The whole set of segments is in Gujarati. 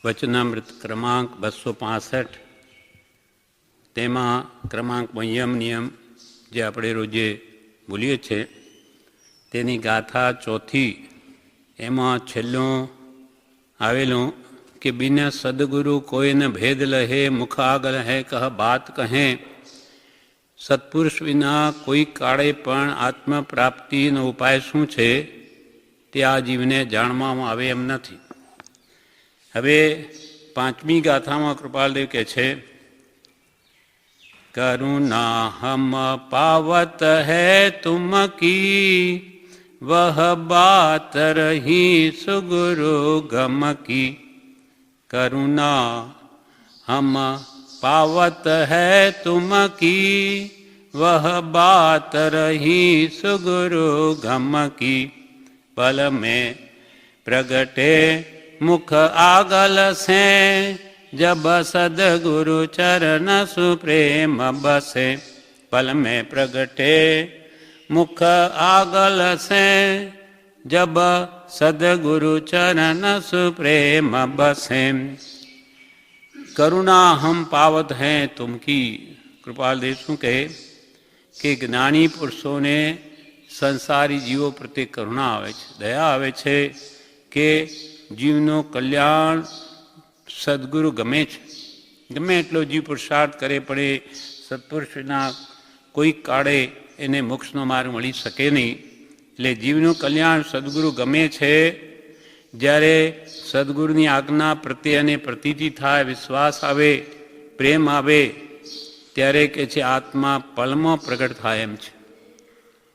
વચનામૃત ક્રમાંક 265 તેમાં ક્રમાંક નિયમ જે આપણે રોજે બોલીએ છીએ તેની ગાથા ચોથી એમાં છેલ્લું આવેલું કે બિના સદગુરુ કોઈને ભેદ લહે મુખ આગળ હે કહ બાત કહે. સત્પુરુષ વિના કોઈ કાળે પણ આત્મપ્રાપ્તિનો ઉપાય શું છે તે આ જીવને જાણવામાં આવે એમ નથી. હવે પાંચમી ગાથામાં કૃપાલદેવ કહે છે, કરુણા હમ પાવત હૈ તુમ કી વહ બાત રહી સુગુરુ ગમ કી. કરુણા હમ પાવત હૈ તુમ કી વહ બાત રહી સુગુરુ ગમ કી. પલ में प्रगटे मुख आगल से जब सदगुरु चरण सुप्रेम बसे. पल में प्रगटे मुख आगल से जब सदगुरु चरण सुप्रेम बसे. करुणा हम पावत हैं तुम की. કૃપાલદેવ શું કહે કે જ્ઞાની પુરુષોને સંસારી જીવો પ્રત્યે કરુણા આવે છે, દયા આવે છે કે જીવનું કલ્યાણ સદગુરુ ગમે છે. ગમે એટલો જીવ પુરુષાર્થ કરે પડે સત્પુરુષના કોઈ કાળે એને મોક્ષનો માર્ગ મળી શકે નહીં. એટલે જીવનું કલ્યાણ સદગુરુ ગમે છે. જ્યારે સદગુરુની આજ્ઞા પ્રત્યે અને પ્રતીતિ થાય, વિશ્વાસ આવે, પ્રેમ આવે, ત્યારે કે છે આત્મા પલમાં પ્રગટ થાય એમ છે.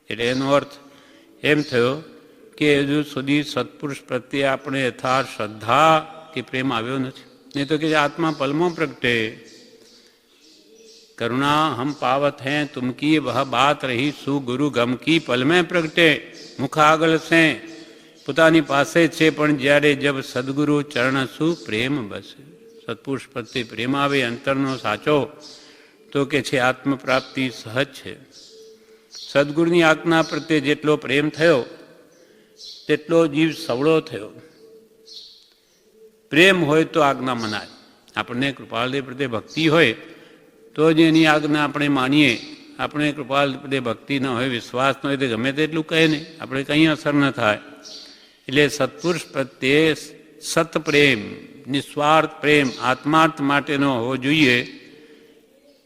એટલે એનો અર્થ એમ થયો કે હજુ સુધી સત્પુરુષ પ્રત્યે આપણે યથાર્થ શ્રદ્ધા કે પ્રેમ આવ્યો નથી. નહીં તો કે આત્મા પલમાં પ્રગટે. કરુણા હમ પાવત હૈ તુમ કી વહ બાત રહી સુ ગુરુ ગમ કી. પલ મેં પ્રગટે મુખ આગળ છે, પોતાની પાસે છે, પણ જ્યારે જબ સદગુરુ ચરણ સુ પ્રેમ બસે, સત્પુરુષ પ્રત્યે પ્રેમ આવે અંતરનો સાચો, તો કે છે આત્મપ્રાપ્તિ સહજ છે. સદગુરુની આજ્ઞા પ્રત્યે જેટલો પ્રેમ થયો તેટલો જીવ સવળો થયો. પ્રેમ હોય તો આજ્ઞા મનાય. આપણને કૃપાલદેવ પ્રત્યે ભક્તિ હોય તો જ એની આજ્ઞા આપણે માનીએ. આપણે કૃપાલદેવ પ્રત્યે ભક્તિ ન હોય, વિશ્વાસ ન હોય તો ગમે તેટલું કહે નહીં, આપણે કંઈ અસર ન થાય. એટલે સત્પુરુષ પ્રત્યે સતપ્રેમ, નિસ્વાર્થ પ્રેમ આત્માર્થ માટેનો હોવો જોઈએ.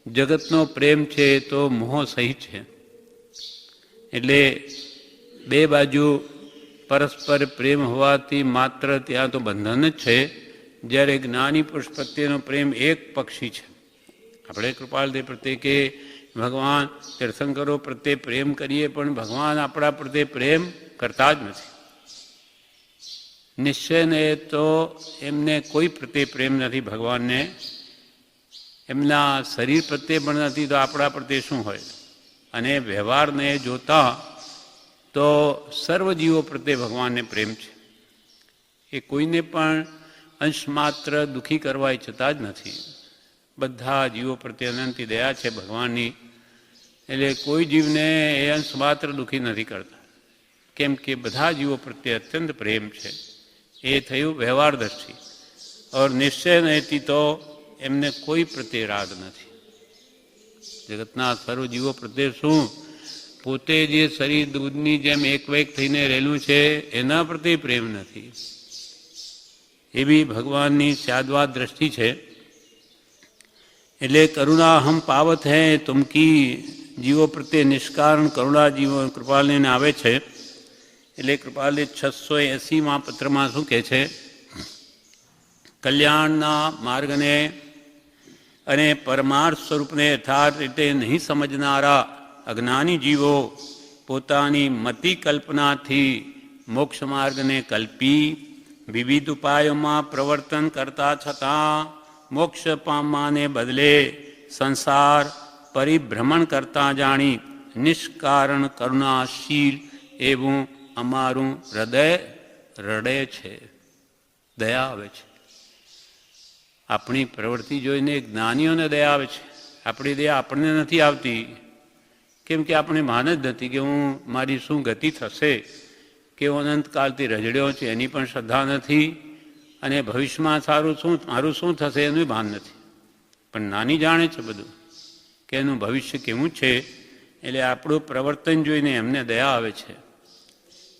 જગતનો પ્રેમ છે તો મોહ સહિત છે. એટલે બે બાજુ પરસ્પર પ્રેમ હોવાથી માત્ર ત્યાં તો બંધન જ છે. જ્યારે જ્ઞાની પુરુષ પ્રત્યેનો પ્રેમ એક પક્ષી છે. આપણે કૃપાલદેવ પ્રત્યે કે ભગવાન તીર્થંકરો પ્રત્યે પ્રેમ કરીએ, પણ ભગવાન આપણા પ્રત્યે પ્રેમ કરતા જ નથી. નિશ્ચયને તો એમને કોઈ પ્રત્યે પ્રેમ નથી ભગવાનને. એમના શરીર પ્રત્યે પણ નથી, તો આપણા પ્રત્યે શું હોય? અને વ્યવહારને જોતા તો સર્વજીવો પ્રત્યે ભગવાનને પ્રેમ છે. એ કોઈને પણ અંશ માત્ર દુઃખી કરવા ઈચ્છતા જ નથી. બધા જીવો પ્રત્યે અનંતી દયા છે ભગવાનની. એટલે કોઈ જીવને એ અંશ માત્ર દુઃખી નથી કરતા, કેમ કે બધા જીવો પ્રત્યે અત્યંત પ્રેમ છે. એ થયું વ્યવહારદર્શી. ઓર નિશ્ચય નહેતી તો એમને કોઈ પ્રત્યે રાગ નથી. જગતના સર્વ જીવો પ્રત્યે શું? પોતે જે શરીર દૂધની જેમ એકવેક થઈને રહેલું છે એના પ્રત્યે પ્રેમ નથી. એવી ભગવાનની સ્યાદવાદ દ્રષ્ટિ છે. એટલે કરુણા હમ પાવત હૈ તુમકી, જીવો પ્રત્યે નિષ્કારણ કરુણા જીવો કૃપાલને આવે છે. એટલે કૃપાલને 680માં પત્રમાં શું કહે છે? કલ્યાણના માર્ગને અને પરમાર્થ સ્વરૂપને યથાર્થ રીતે નહીં સમજનારા અજ્ઞાની જીવો પોતાની મતિ કલ્પનાથી મોક્ષ માર્ગને કલ્પી વિવિધ ઉપાયોમાં પ્રવર્તન કરતા છતાં મોક્ષ પામવાને બદલે સંસાર પરિભ્રમણ કરતા જાણી નિષ્કારણ કરુણાશીલ એવું અમારું હૃદય રડે છે. દયા આવે છે. આપણી પ્રવૃત્તિ જોઈને જ્ઞાનીઓને દયા આવે છે. આપણી દયા આપણને નથી આવતી, કેમ કે આપણે માન જ નથી કે હું મારી શું ગતિ થશે, કે હું અનંતકાળથી રજડ્યો છું એની પણ શ્રદ્ધા નથી. અને ભવિષ્યમાં સારું શું મારું શું થશે એનું ભાન નથી. પણ નાની જાણે છે બધું કે એનું ભવિષ્ય કેવું છે. એટલે આપણું પ્રવર્તન જોઈને એમને દયા આવે છે.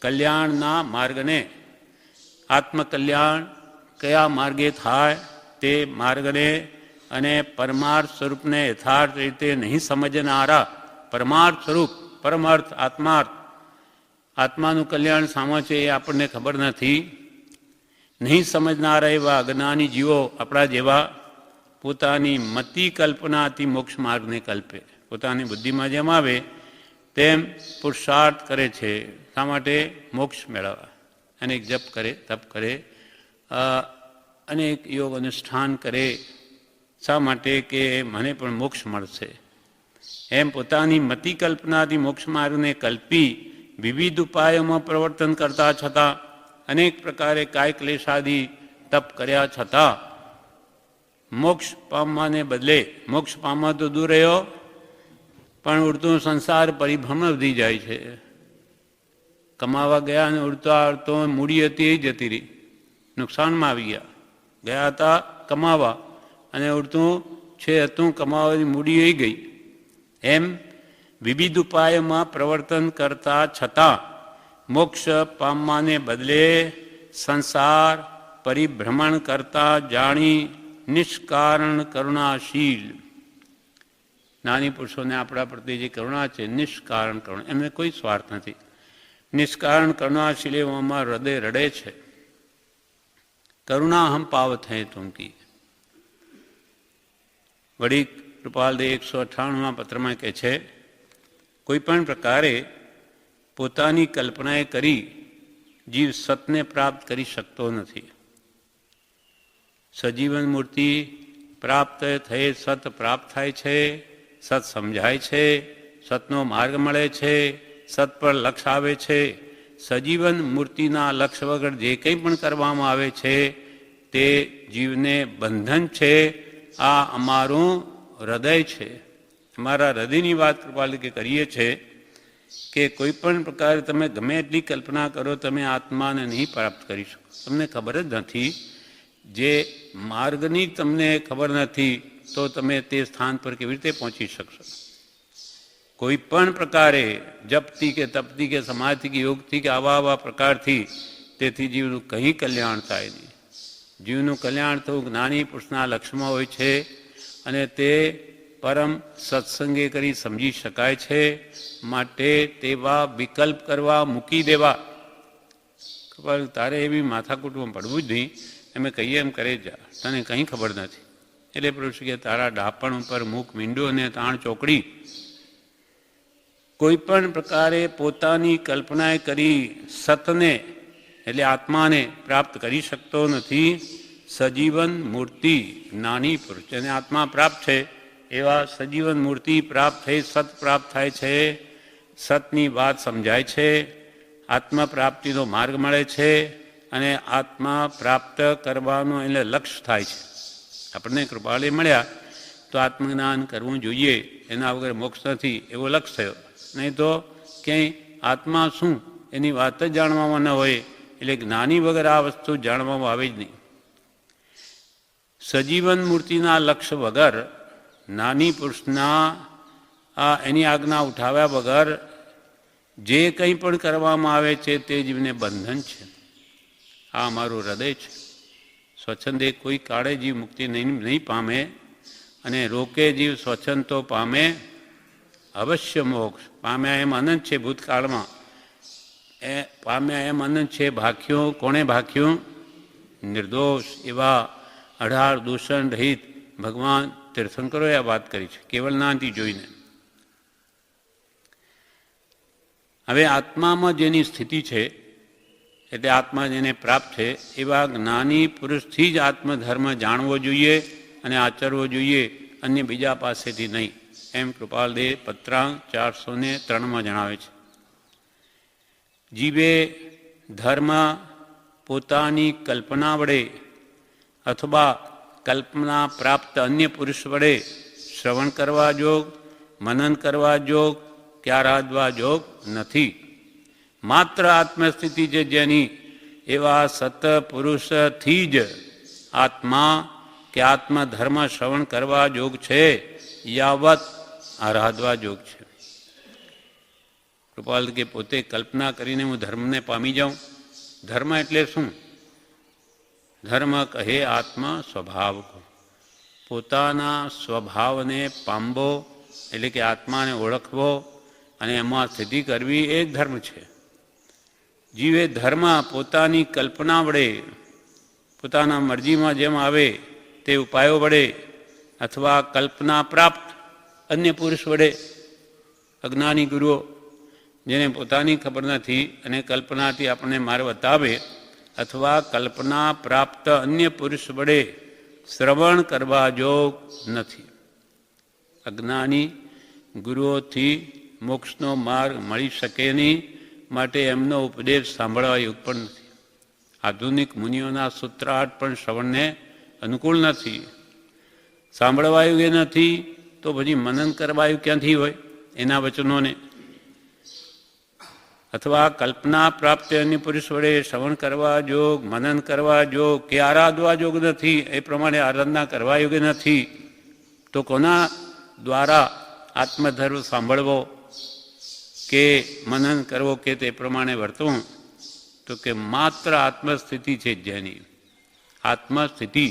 કલ્યાણના માર્ગને, આત્મકલ્યાણ કયા માર્ગે થાય તે માર્ગને અને પરમાર્થ સ્વરૂપને યથાર્થ રીતે નહીં સમજનારા, પરમાર્થ સ્વરૂપ, પરમાર્થ આત્માર્થ, આત્માનું કલ્યાણ સામા છે એ આપણને ખબર નથી. નહીં સમજનારા એવા અજ્ઞાની જીવો આપણા જેવા પોતાની મતિ કલ્પનાથી મોક્ષ માર્ગને કલ્પે, પોતાની બુદ્ધિમાં જેમ આવે તેમ પુરુષાર્થ કરે છે. શા માટે? મોક્ષ મેળવવા. અનેક જપ કરે, તપ કરે, અનેક યોગ અનુષ્ઠાન કરે. શા માટે? કે મને પણ મોક્ષ મળશે. એમ પોતાની મતિ કલ્પનાથી મોક્ષ માર્ગને કલ્પી વિવિધ ઉપાયોમાં પ્રવર્તન કરતા છતાં, અનેક પ્રકારે કાય ક્લેશાદી તપ કર્યા છતાં મોક્ષ પામવાને બદલે, મોક્ષ પામવા તો દૂર રહ્યો પણ ઉડતું સંસાર પરિભ્રમણ વધી જાય છે. કમાવા ગયા અને ઉડતા ઉડતો મૂડી હતી એ જતી રહી, નુકસાનમાં આવી ગયા. ગયા હતા કમાવા અને ઉડતું છે હતું કમાવાની મૂડી એ ગઈ. એમ વિવિધ ઉપાયમાં પ્રવર્તન કરતા છતાં મોક્ષ પામવાને બદલે સંસાર પરિભ્રમણ કરતા જાણી નિષ્કારણ કરુણાશીલ, નાની પુરુષોને આપણા પ્રત્યે જે કરુણા છે, નિષ્કારણ કરુણા, એમને કોઈ સ્વાર્થ નથી. નિષ્કારણ કરુણાશીલ એવામાં હૃદય રડે છે. કરુણા હમ પાવત હૈ તુમકી. વળી કૃપાલદેવ 198માં પત્રમાં કહે છે, કોઈ પણ પ્રકારે પોતાની કલ્પનાએ કરી જીવ સતને પ્રાપ્ત કરી શકતો નથી. સજીવન મૂર્તિ પ્રાપ્ત થઈ સત પ્રાપ્ત થાય છે, સત સમજાય છે, સતનો માર્ગ મળે છે, સત પર લક્ષ આવે છે. સજીવન મૂર્તિના લક્ષ વગર જે કંઈ પણ કરવામાં આવે છે તે જીવને બંધન છે. આ અમારું હૃદય છે. અમારા હૃદયની વાત કૃપાલી કે કરીએ છીએ કે કોઈ પણ પ્રકારે તમે ગમે એટલી કલ્પના કરો, તમે આત્માને નહીં પ્રાપ્ત કરી શકો. તમને ખબર જ નથી. જે માર્ગની તમને ખબર નથી તો તમે તે સ્થાન પર કેવી રીતે પહોંચી શકશો? કોઈ પણ પ્રકારે જપથી કે તપથી કે સમાધિથી કે યોગથી કે આવા પ્રકારથી તેથી જીવનું કંઈ કલ્યાણ થાય નહીં. જીવનું કલ્યાણ થવું જ્ઞાની પુરુષના લક્ષ્યમાં હોય છે અને તે પરમ સત્સંગે કરી સમજી શકાય છે. માટે તેવા વિકલ્પ કરવા, મૂકી દેવા. તારે એવી માથાકૂટમાં પડવું જ નહીં, અમે કહીએ એમ કરે જા, તને કંઈ ખબર નથી. એટલે પુરુષ કે તારા ડાપણ ઉપર મુખ મીંડું અને તાણ ચોકડી. કોઈ પણ પ્રકારે પોતાની કલ્પનાએ કરી સતને એટલે આત્માને પ્રાપ્ત કરી શકતો નથી. સજીવન મૂર્તિ જ્ઞાની પુરુષ જેને આત્મા પ્રાપ્ત છે એવા સજીવન મૂર્તિ પ્રાપ્ત થઈ સત પ્રાપ્ત થાય છે. સતની વાત સમજાય છે, આત્મા પ્રાપ્તિનો માર્ગ મળે છે અને આત્મા પ્રાપ્ત કરવાનો એટલે લક્ષ્ય થાય છે. આપણને કૃપાળે મળ્યા તો આત્મજ્ઞાન કરવું જોઈએ, એના વગર મોક્ષ નથી એવો લક્ષ્ય થયો. નહીં તો ક્યાંય આત્મા શું એની વાત જ જાણવામાં ન હોય. એટલે જ્ઞાની વગર આ વસ્તુ જાણવામાં આવે જ નહીં. સજીવન મૂર્તિના લક્ષ્ય વગર, નાની પુરુષના એની આજ્ઞા ઉઠાવ્યા વગર જે કંઈ પણ કરવામાં આવે છે તે જીવને બંધન છે. આ અમારું હૃદય છે. સ્વચ્છંદે કોઈ કાળે જીવ મુક્તિ નહીં પામે અને રોકે જીવ સ્વચ્છંદ તો પામે અવશ્ય મોક્ષ. પામ્યા એમ અનંત છે ભૂતકાળમાં, એ પામ્યા એમ અનંત છે. ભાખ્યું કોણે ભાખ્યું? નિર્દોષ એવા 18 દૂષણ રહિત ભગવાન તીર્થંકરોએ આ વાત કરી છે કેવલ નાથી જોઈને. હવે આત્મામાં જેની સ્થિતિ છે એટલે આત્મા જેને પ્રાપ્ત છે એવા જ્ઞાની પુરુષથી જ આત્મધર્મ જાણવો જોઈએ અને આચરવો જોઈએ, અન્ય બીજા પાસેથી નહીં. એમ કૃપાલદેવ પત્રાંક 403માં જણાવે છે. જીવે ધર્મ પોતાની કલ્પના વડે અથવા કલ્પના પ્રાપ્ત અન્ય પુરુષ વડે શ્રવણ કરવા જોગ, મનન કરવા જોગ કે આરાધવા જોગ નથી. માત્ર આત્મસ્થિતિ છે જેની એવા સતપુરુષથી જ આત્મા કે આત્મધર્મ શ્રવણ કરવા યોગ છે, યાવત આરાધવા યોગ છે. કૃપાલ કે પોતે કલ્પના કરીને હું ધર્મને પામી જાઉં. ધર્મ એટલે શું? ધર્મ કહે આત્મા સ્વભાવ. પોતાના સ્વભાવને પામવો એટલે કે આત્માને ઓળખવો અને એમાં સ્થિતિ કરવી એ ધર્મ છે. જીવે ધર્મ પોતાની કલ્પના વડે, પોતાના મરજીમાં જેમ આવે તે ઉપાયો વડે અથવા કલ્પના પ્રાપ્ત અન્ય પુરુષ વડે, અજ્ઞાની ગુરુઓ જેને પોતાની ખબર નથી અને કલ્પનાથી આપણને માર્ગ બતાવે, અથવા કલ્પના પ્રાપ્ત અન્ય પુરુષ વડે શ્રવણ કરવા યોગ નથી. અજ્ઞાની ગુરુઓથી મોક્ષનો માર્ગ મળી શકે નહીં, માટે એમનો ઉપદેશ સાંભળવા યોગ પણ નથી. આધુનિક મુનિઓના સૂત્રાર્થ પણ શ્રવણને અનુકૂળ નથી. સાંભળવા યોગ્ય નથી તો પછી મનન કરવા યોગ ક્યાંથી હોય એના વચનોને? અથવા કલ્પના પ્રાપ્ત અન્ય પુરુષ વડે શ્રવણ કરવા યોગ, મનન કરવા યોગ કે આરાધવા યોગ નથી, એ પ્રમાણે આરાધના કરવા યોગ્ય નથી, તો કોના દ્વારા આત્મધર્મ સાંભળવો કે મનન કરવો કે તે પ્રમાણે વર્તવું? તો કે માત્ર આત્મસ્થિતિ છે જેની. આત્મસ્થિતિ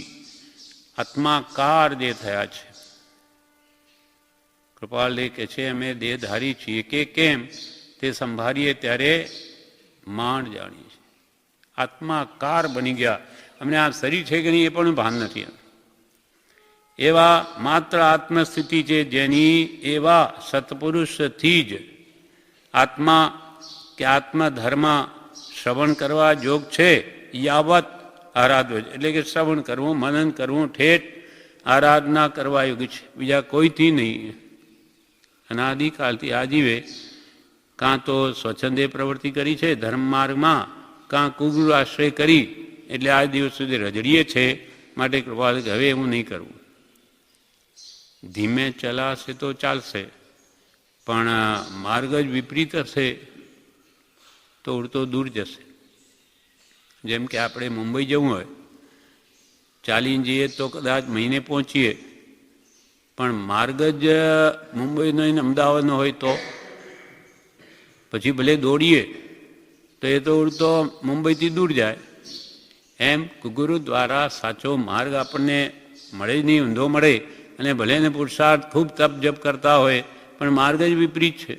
આત્માકાર જે થયા છે. કૃપાલદેવ કહે છે અમે દેહધારી છીએ કે કેમ તે સંભાળીએ ત્યારે માંડ જાણીએ છીએ. આત્માકાર બની ગયા, અમને આ શરીર છે કે નહીં એ પણ ભાન નથી. એવા માત્ર આત્મસ્થિતિ છે જેની, એવા સત્પુરુષથી જ આત્મા કે આત્મધર્મ શ્રવણ કરવા યોગ છે, યાવત આરાધવ એટલે કે શ્રવણ કરવું, મનન કરવું, ઠેઠ આરાધના કરવા યોગ છે, બીજા કોઈથી નહીં. અનાદિકાલથી આજીવે કાં તો સ્વચ્છંદે પ્રવૃત્તિ કરી છે ધર્મ માર્ગમાં, કાં કુગુરુ આશ્રય કરી એટલે આ દિવસ સુધી રજડીએ છે. માટે કૃપા હવે એવું નહીં કરવું. ધીમે ચલાશે તો ચાલશે, પણ માર્ગ જ વિપરીત હશે તો ઉડતો દૂર જશે. જેમ કે આપણે મુંબઈ જવું હોય, ચાલીને જઈએ તો કદાચ મહિને પહોંચીએ, પણ માર્ગ જ મુંબઈનો અમદાવાદનો હોય તો પછી ભલે દોડીએ તો એ તો ઉડતો મુંબઈથી દૂર જાય. એમ ગુરુ દ્વારા સાચો માર્ગ આપણને મળે જ નહીં, ઊંધો મળે, અને ભલે ને પુરુષાર્થ ખૂબ તપ જપ કરતા હોય પણ માર્ગ જ વિપરીત છે.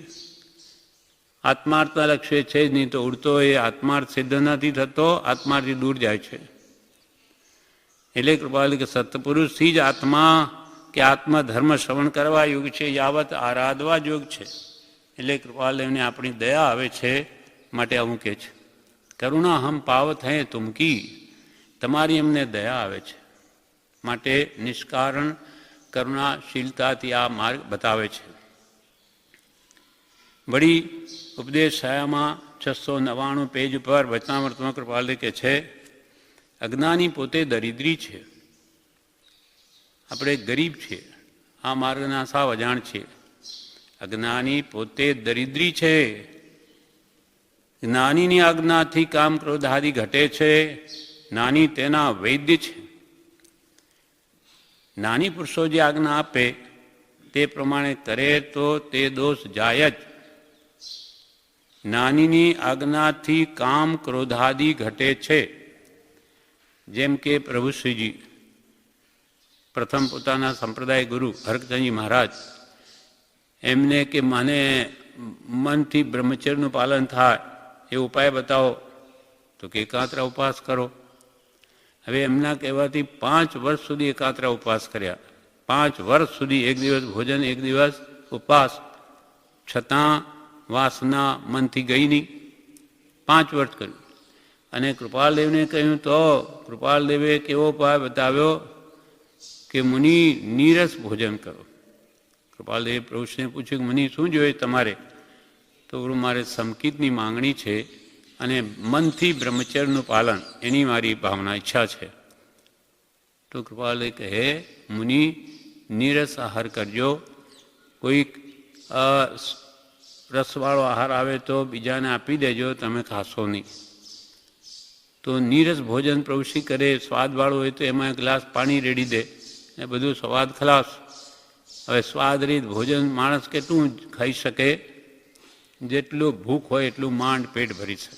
આત્માર્થના લક્ષ્ય છે જ નહીં, તો ઉડતો એ આત્માર્થ સિદ્ધ નથી થતો, આત્માર્થથી દૂર જાય છે. એટલે કૃપાલ કે સત્પુરુષથી જ આત્મા કે આત્મધર્મ શ્રવણ કરવા યોગ છે, યાવત આરાધવા યોગ છે. એટલે કૃપાલદેવને આપણી દયા આવે છે, માટે આવું કહે છે કરુણા હમ પાવત હૈ તુમકી, તમારી એમને દયા આવે છે, માટે નિષ્કારણ કરુણાશીલતાથી આ માર્ગ બતાવે છે. વળી ઉપદેશ છાયામાં 699 પેજ ઉપર વચનામૃતમાં કૃપાલદેવ કહે છે અજ્ઞાની પોતે દરિદ્રી છે, આપણે ગરીબ છીએ, આ માર્ગના સાવ અજાણ છીએ. અજ્ઞાની પોતે દરિદ્રી છે. જ્ઞાનીની આજ્ઞાથી કામ ક્રોધ આદિ ઘટે છે, જ્ઞાની તેના વૈદ્ય છે. જ્ઞાની પુરુષો જે આજ્ઞા આપે તે પ્રમાણે કરે તો તે દોષ જાય જ. જ્ઞાનીની આજ્ઞાથી કામ ક્રોધાદિ ઘટે છે. જેમ કે પ્રભુશ્રીજી પ્રથમ પોતાના સંપ્રદાય ગુરુ હરકચંદજી મહારાજ એમને કે મને મનથી બ્રહ્મચર્યનું પાલન થાય એ ઉપાય બતાવો, તો કે એકાંતરા ઉપવાસ કરો. હવે એમના કહેવાથી 5 વર્ષ સુધી એકાંતરા ઉપવાસ કર્યા. 5 વર્ષ સુધી એક દિવસ ભોજન, એક દિવસ ઉપવાસ, છતાં વાસના મનથી ગઈ નહીં. 5 વર્ષ કર્યું. અને કૃપાલદેવને કહ્યું તો કૃપાલદેવે કેવો ઉપાય બતાવ્યો કે મુનિ નીરસ ભોજન કરો. કૃપાલદેવે પ્રભુને પૂછ્યું કે મુનિ શું જોઈએ તમારે? તો મારે સંકિતની માંગણી છે અને મનથી બ્રહ્મચર્યનું પાલન એની મારી ભાવના ઈચ્છા છે. તો કૃપાલદેવ કહે મુનિ નીરસ આહાર કરજો, કોઈક રસવાળો આહાર આવે તો બીજાને આપી દેજો, તમે ખાશો નહીં. તો નીરસ ભોજન પ્રવૃત્તિ કરે, સ્વાદવાળું હોય તો એમાં એક ગ્લાસ પાણી રેડી દે, એ બધું સ્વાદ ખલાસ. હવે સ્વાદરીત ભોજન માણસ કેટલું ખાઈ શકે? જેટલું ભૂખ હોય એટલું માંડ પેટ ભરી શકે.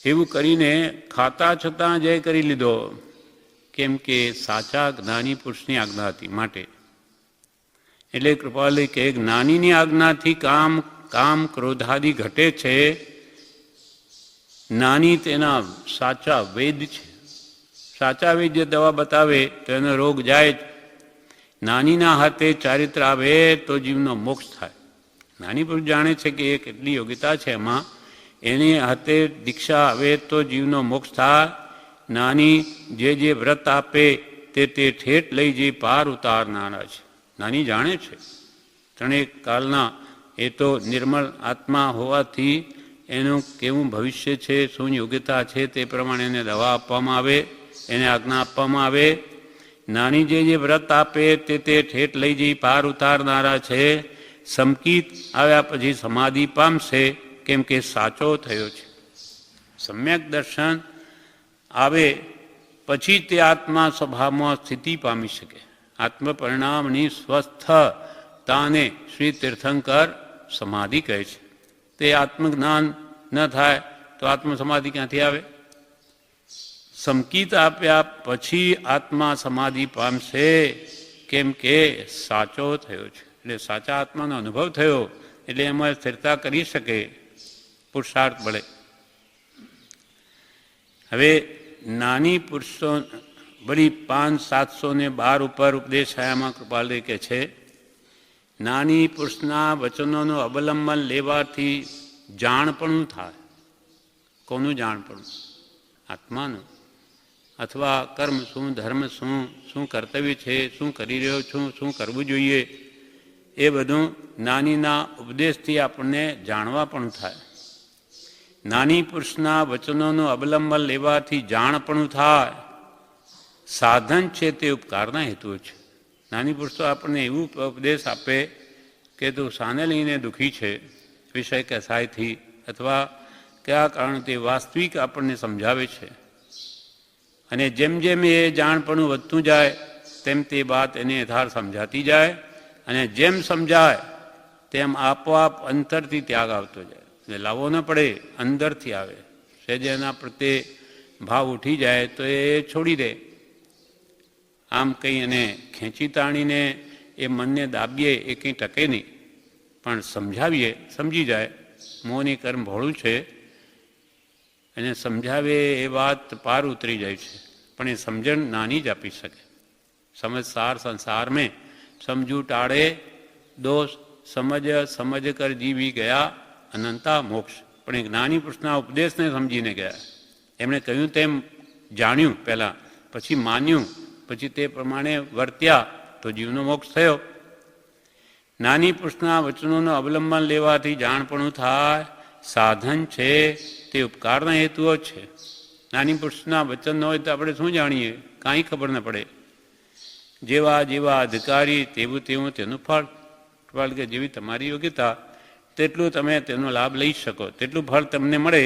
એવું કરીને ખાતા છતાં જય કરી લીધો, કેમ કે સાચા જ્ઞાની પુરુષની આજ્ઞા હતી માટે. એટલે કૃપાલય કે જ્ઞાનીની આજ્ઞાથી કામ ક્રોધાદિ ઘટે છે. જ્ઞાની તેના સાચા વૈદ છે. સાચા વૈદ જે દવા બતાવે તો એનો રોગ જાય જ. જ્ઞાનીના હાથે ચારિત્ર આવે તો જીવનો મોક્ષ થાય. જ્ઞાની પુરુષ જાણે છે કે એ કેટલી યોગ્યતા છે એમાં, એની હાથે દીક્ષા આવે તો જીવનો મોક્ષ થાય. જ્ઞાની જે વ્રત આપે તે ઠેઠ લઈ જઈ પાર ઉતારનારા છે. જ્ઞાની જાણે છે ત્રણેક કાલના, એ તો નિર્મળ આત્મા હોવાથી એનું કેવું ભવિષ્ય છે, શું યોગ્યતા છે તે પ્રમાણે એને દવા આપવામાં આવે, એને આજ્ઞા આપવામાં આવે. જ્ઞાની જે વ્રત આપે તે ઠેઠ લઈ જઈ પાર ઉતારનારા છે. સમકિત આવ્યા પછી સમાધિ પામશે, કેમ કે સાચો થયો છે. સમ્યક દર્શન આવે પછી તે આત્મા સ્વભાવમાં સ્થિતિ પામી શકે. આત્મપરિણામની સ્વસ્થતાને શ્રી તીર્થંકર સમાધિ કહે છે. તે આત્મજ્ઞાન ન થાય તો આત્મસમાધિ ક્યાંથી આવે? સમકિત આપ્યા પછી આત્મા સમાધિ પામશે, કેમ કે સાચો થયો છે. એટલે સાચા આત્માનો અનુભવ થયો એટલે એમાં સ્થિરતા કરી શકે, પુરુષાર્થ મળે. હવે નાની પુરુષો વળી 5,712 ઉપર ઉપદેશાયામાં કૃપાલય કે છે, નાની પુરુષના વચનોનું અવલંબન લેવાથી જાણપણું થાય. કોનું જાણપણું? આત્માનું. અથવા કર્મ શું, ધર્મ શું કર્તવ્ય છે, શું કરી રહ્યો છું, શું કરવું જોઈએ, એ બધું નાનીના ઉપદેશથી આપણને જાણવા પણ થાય. નાની પુરુષના વચનોનું અવલંબન લેવાથી જાણપણું થાય. સાધન છે તે ઉપકારના હેતુઓ છે. નાની પુરુષો આપણને એવું ઉપદેશ આપે કે તું શાને લઈને દુઃખી છે, વિષય કસાયથી અથવા કયા કારણથી, વાસ્તવિક આપણને સમજાવે છે. અને જેમ જેમ એ જાણપણું વધતું જાય તેમ તે વાત એને યથાર્થ સમજાતી જાય, અને જેમ સમજાય તેમ આપોઆપ અંતરથી ત્યાગ આવતો જાય. લાવવો ન પડે, અંદરથી આવે. સહેજ એના પ્રત્યે ભાવ ઉઠી જાય તો એ છોડી દે. આમ કંઈ એને ખેંચી તાણીને એ મનને દાબીએ એ કંઈ ટકે નહીં, પણ સમજાવીએ સમજી જાય. મોહની કર્મ ભોળું છે, એને સમજાવે એ વાત પાર ઉતરી જાય છે, પણ એ સમજણ નાની જ આપી શકે. સમજસાર સંસાર મેં સમજુ ટાળે દોષ, સમજ કર જીવી ગયા અનંતા મોક્ષ. પણ એક નાની પુરુષના ઉપદેશને સમજીને ગયા. એમણે કહ્યું તેમ જાણ્યું પહેલાં, પછી માન્યું, પછી તે પ્રમાણે વર્ત્યા તો જીવનો મોક્ષ થયો. નાની પુરુષના વચનોનું અવલંબન લેવાથી જાણપણું થાય. સાધન છે તે ઉપકારના હેતુઓ છે. નાની પુરુષના વચન ન હોય તો આપણે શું જાણીએ? કાંઈ ખબર ન પડે. જેવા જેવા અધિકારી તેવું તેનું ફળ. ફળ કે જેવી તમારી યોગ્યતા તેટલું તમે તેનો લાભ લઈ શકો, તેટલું ફળ તમને મળે.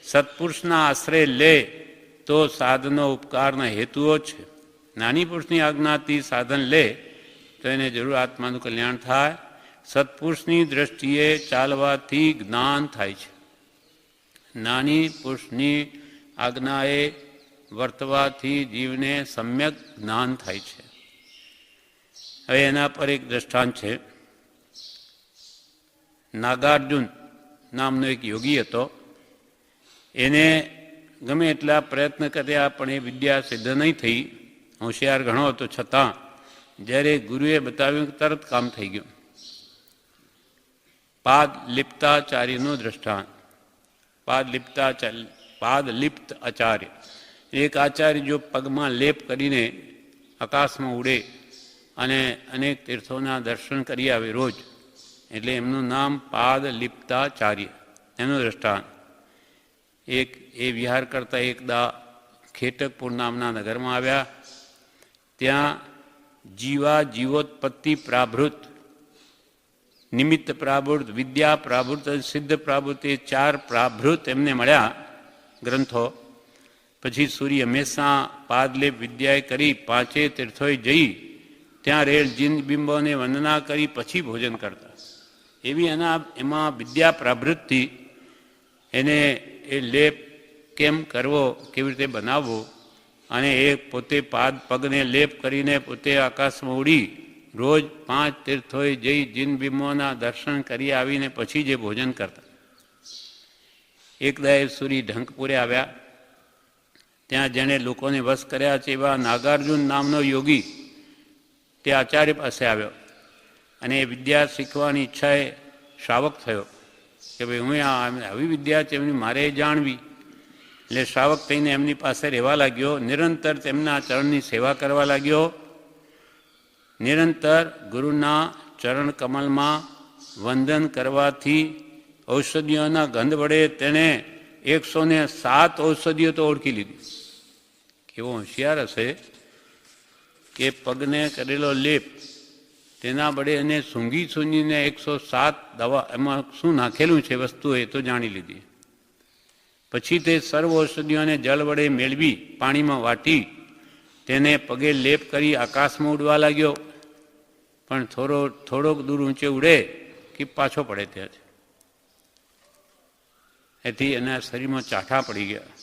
સત્પુરુષના આશ્રય લે તો સાધનો ઉપકારના હેતુઓ છે. નાની પુરુષની આજ્ઞાથી સાધન લે તો એને જરૂર આત્માનું કલ્યાણ થાય. સત્પુરુષની દ્રષ્ટિએ ચાલવાથી જ્ઞાન થાય છે. નાની પુરુષની આજ્ઞાએ વર્તવાથી જીવને સમ્યક જ્ઞાન થાય છે. હવે એના પર એક દ્રષ્ટાંત છે. નાગાર્જુન નામનો એક યોગી હતો. એને ગમે એટલા પ્રયત્ન કર્યા પણ એ વિદ્યા સિદ્ધ નહીં થઈ. હોશિયાર ઘણો હતો છતાં જ્યારે ગુરુએ બતાવ્યું તરત કામ થઈ ગયું. પાદ લિપ્તાચાર્યનું દ્રષ્ટાંત. પાદ લિપ્ત આચાર્ય, એક આચાર્ય જો પગમાં લેપ કરીને આકાશમાં ઉડે અને અનેક તીર્થોના દર્શન કરી આવે રોજ, એટલે એમનું નામ પાદ લિપ્તાચાર્ય. એનું દ્રષ્ટાંત. એ વિહાર કરતા એકદા ખેટકપુર નામના નગરમાં આવ્યા. ત્યાં જીવોત્પત્તિ પ્રાભૃત, નિમિત્ત પ્રાભૃત, વિદ્યા પ્રાભૃત, સિદ્ધ પ્રાભૃત, એ 4 પ્રાભૃત એમને મળ્યા. ગ્રંથો. પછી સૂર્ય હંમેશા પાદલેપ વિદ્યાએ કરી 5 તીર્થોએ જઈ ત્યાં રેલ જીન બિંબોને વંદના કરી પછી ભોજન કરતા. એવી એમાં વિદ્યા પ્રવૃત્તિ, એને એ લેપ કેમ કરવો, કેવી રીતે બનાવવો, અને એ પોતે પગને લેપ કરીને પોતે આકાશમાં ઉડી રોજ 5 તીર્થોએ જઈ જીન બિંબોના દર્શન કરી આવીને પછી જે ભોજન કરતા. એકદા સૂરી ઢંકપુરે આવ્યા. ત્યાં જેણે લોકોને વશ કર્યા છે એવા નાગાર્જુન નામનો યોગી તે આચાર્ય પાસે આવ્યો અને એ વિદ્યા શીખવાની ઈચ્છાએ શ્રાવક થયો કે ભાઈ હું આવી વિદ્યા છે એમની મારે જાણવી. એટલે શ્રાવક થઈને એમની પાસે રહેવા લાગ્યો. નિરંતર તેમના ચરણની સેવા કરવા લાગ્યો. નિરંતર ગુરુના ચરણ કમલમાં વંદન કરવાથી ઔષધિઓના ગંધ વડે તેણે 107 ઔષધિઓ તો ઓળખી લીધી. કેવો હોશિયાર હશે કે પગને કરેલો લેપ તેના વડે એને સૂંઘીને 107 દવા એમાં શું નાખેલું છે વસ્તુ એ તો જાણી લીધી. પછી તે સર્વ ઔષધિઓને જળ વડે મેળવી પાણીમાં વાટી તેને પગે લેપ કરી આકાશમાં ઉડવા લાગ્યો. પણ થોડોક દૂર ઊંચે ઉડે કે પાછો પડે ત્યાં છે. એથી એના શરીરમાં ચાઠા પડી ગયા.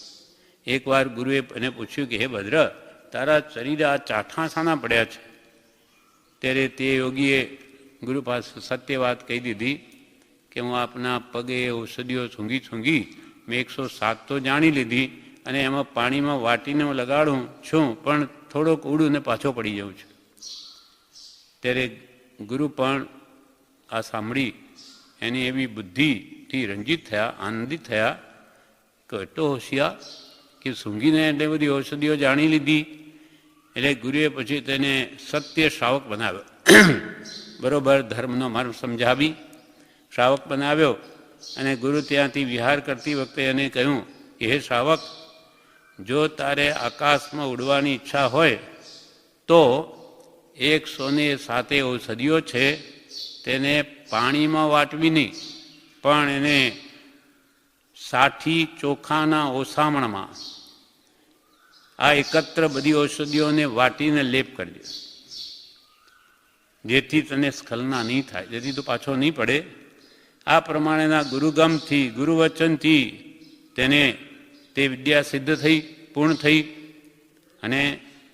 એકવાર ગુરુએ એને પૂછ્યું કે હે ભદ્ર, તારા શરીરે આ ચાઠા શાના પડ્યા છે? ત્યારે તે યોગીએ ગુરુ પાસે સત્ય વાત કહી દીધી કે હું આપના પગે ઔષધિઓ સૂંઘી મેં 107 તો જાણી લીધી અને એમાં પાણીમાં વાટીને હું લગાડું છું, પણ થોડોક ઉડું ને પાછો પડી જાઉં છું. ત્યારે ગુરુ પણ આ સાંભળી એની એવી બુદ્ધિથી રંજિત થયા, આનંદિત થયા કે એટલો હોશિયાર કે સૂંઘીને એટલે બધી ઔષધિઓ જાણી લીધી. એટલે ગુરુએ પછી તેને સત્ય શ્રાવક બનાવ્યો. બરોબર ધર્મનો માર્ગ સમજાવી શ્રાવક બનાવ્યો. અને ગુરુ ત્યાંથી વિહાર કરતી વખતે એને કહ્યું કે હે શ્રાવક, જો તારે આકાશમાં ઉડવાની ઈચ્છા હોય તો 107 ઔષધિઓ છે તેને પાણીમાં વાટવી નહીં, પણ એને સાઠી ચોખાના ઓસામણમાં આ એકત્ર બધી ઔષધિઓને વાટીને લેપ કરજે, જેથી તને સ્ખલના નહીં થાય, જેથી તું પાછો નહીં પડે. આ પ્રમાણેના ગુરુગમથી ગુરુવચનથી તેને તે વિદ્યા સિદ્ધ થઈ, પૂર્ણ થઈ અને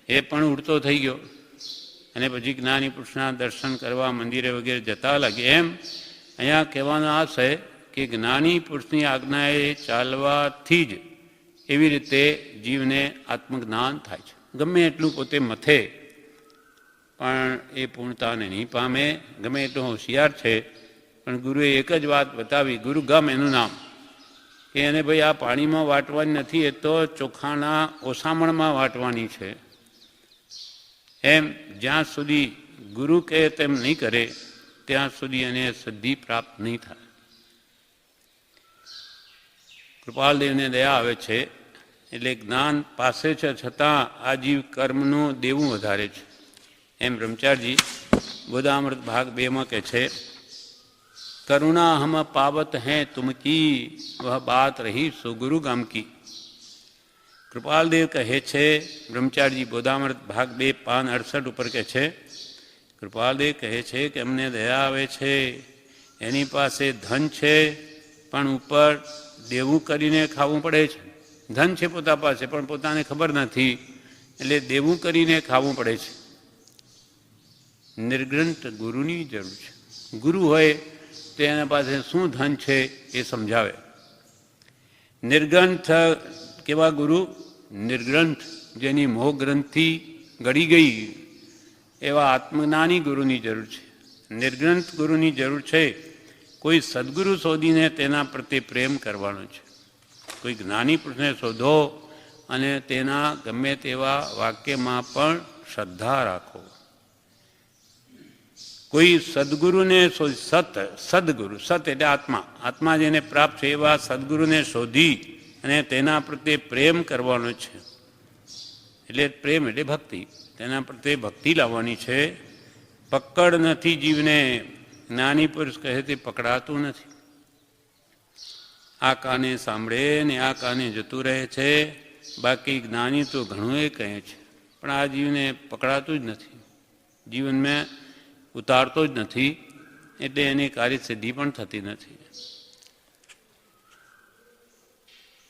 એ પણ ઉડતો થઈ ગયો. અને પછી જ્ઞાની પુરુષના દર્શન કરવા મંદિરે વગેરે જતા લાગે. એમ અહીંયા કહેવાનો આ છે કે જ્ઞાની પુરુષની આજ્ઞાએ ચાલવાથી જ એવી રીતે જીવને આત્મજ્ઞાન થાય છે. ગમે એટલું પોતે મથે પણ એ પૂર્ણતાને નહીં પામે. ગમે એટલું હોશિયાર છે પણ ગુરુએ એક જ વાત બતાવી, ગુરુગમ એનું નામ, કે એને ભાઈ આ પાણીમાં વાટવાની નથી, એ તો ચોખાના ઓસામણમાં વાટવાની છે. એમ જ્યાં સુધી ગુરુ કહે તેમ નહીં કરે ત્યાં સુધી એને સિદ્ધિ પ્રાપ્ત નહીં થાય. કૃપાલદેવને દયા આવે છે એટલે જ્ઞાન પાસે છે છતાં આ જીવ કર્મનું દેવું વધારે છે. એમ બ્રહ્મચારીજી બોધામૃત ભાગ 2 કહે છે, કરુણા હમ પાવત હૈ તુમકી વહ બાત રહી સો ગુરુ ગમ કી. કૃપાલદેવ કહે છે, બ્રહ્મચારીજી બોધામૃત ભાગ 2 પાન 68 ઉપર કહે છે, કૃપાલદેવ કહે છે કે અમને દયા આવે છે, એની પાસે ધન છે પણ ઉપર દેવું કરીને ખાવું પડે છે. ધન છે પોતા પાસે પણ પોતાને ખબર નથી, એટલે દેવું કરીને ખાવું પડે છે. નિર્ગ્રંથ ગુરુની જરૂર છે. ગુરુ હોય તો એના પાસે શું ધન છે એ સમજાવે. નિર્ગ્રંથ કેવા ગુરુ? નિર્ગ્રંથ જેની મોહ ગ્રંથિ ગળી ગઈ એવા આત્મજ્ઞાની ગુરુની જરૂર છે. નિર્ગ્રંથ ગુરુની જરૂર છે. કોઈ સદગુરુ શોધીને તેના પ્રત્યે પ્રેમ કરવાનો છે. કોઈ જ્ઞાની પુરુષને શોધો અને તેના ગમે તેવા વાક્યમાં પણ શ્રદ્ધા રાખો. કોઈ સદગુરુને સદગુરુ, સત એટલે આત્મા, આત્મા જેને પ્રાપ્ત છે એવા સદગુરુને શોધી અને તેના પ્રત્યે પ્રેમ કરવાનો છે. એટલે પ્રેમ એટલે ભક્તિ, તેના પ્રત્યે ભક્તિ લાવવાની છે. પકડ નથી જીવને, જ્ઞાની પુરુષ કહે તે પકડાતું નથી. આ કાને સાંભળે ને આ કાને જતું રહે છે. બાકી જ્ઞાની તો ઘણું એ કહે છે, પણ આ જીવને પકડાતું જ નથી, જીવનમાં ઉતારતો જ નથી, એટલે એની કાર્યસિદ્ધિ પણ થતી નથી.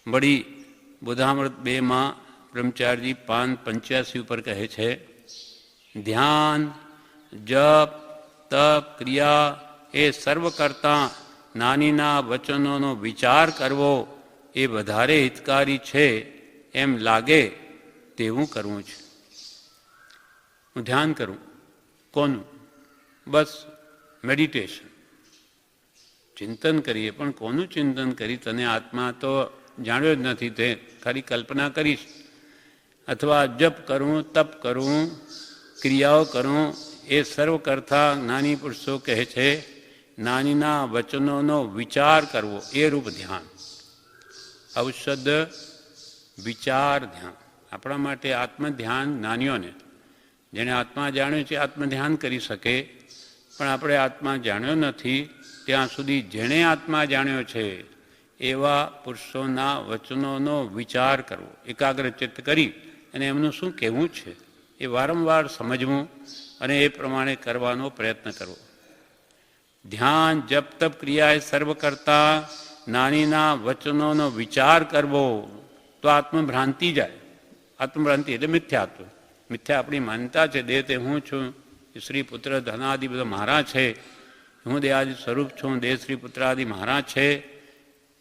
વળી બુધામૃત 2 બ્રહ્મચારીજી 585 ઉપર કહે છે, ધ્યાન, જપ, તપ, ક્રિયા એ સર્વ કરતાં નાનીના વચનોનો વિચાર કરવો એ વધારે હિતકારી છે એમ લાગે તેવું કરવું છે. હું ધ્યાન કરું, કોનું? બસ મેડિટેશન, ચિંતન કરીએ, પણ કોનું ચિંતન કરી? તને આત્મા તો જાણ્યો જ નથી, તે ખાલી કલ્પના કરીશ. અથવા જપ કરું, તપ કરું, ક્રિયાઓ કરું, એ સર્વ કરતા જ્ઞાની પુરુષો કહે છે નાનીના વચનોનો વિચાર કરવો એ રૂપ ધ્યાન. ઔષધ વિચાર ધ્યાન. આપણા માટે આત્મધ્યાન જ્ઞાનીઓને, જેણે આત્મા જાણ્યો છે આત્મધ્યાન કરી શકે, પણ આપણે આત્મા જાણ્યો નથી ત્યાં સુધી જેણે આત્મા જાણ્યો છે એવા પુરુષોના વચનોનો વિચાર કરવો, એકાગ્રચિત્ત કરી અને એમનું શું કહેવું છે એ વારંવાર સમજવું અને એ પ્રમાણે કરવાનો પ્રયત્ન કરવો. ધ્યાન, જપ, તપ, ક્રિયા એ સર્વ કરતા નાનીના વચનોનો વિચાર કરવો તો આત્મભ્રાંતિ જાય. આત્મભ્રાંતિ એટલે મિથ્યાત્વ. મિથ્યા આપણી માન્યતા છે, દેહ તે હું છું, શ્રી પુત્ર ધનાદિ બધા મારા છે, હું દેહાદિ સ્વરૂપ છું, દેહ શ્રી પુત્રાદિ મારા છે,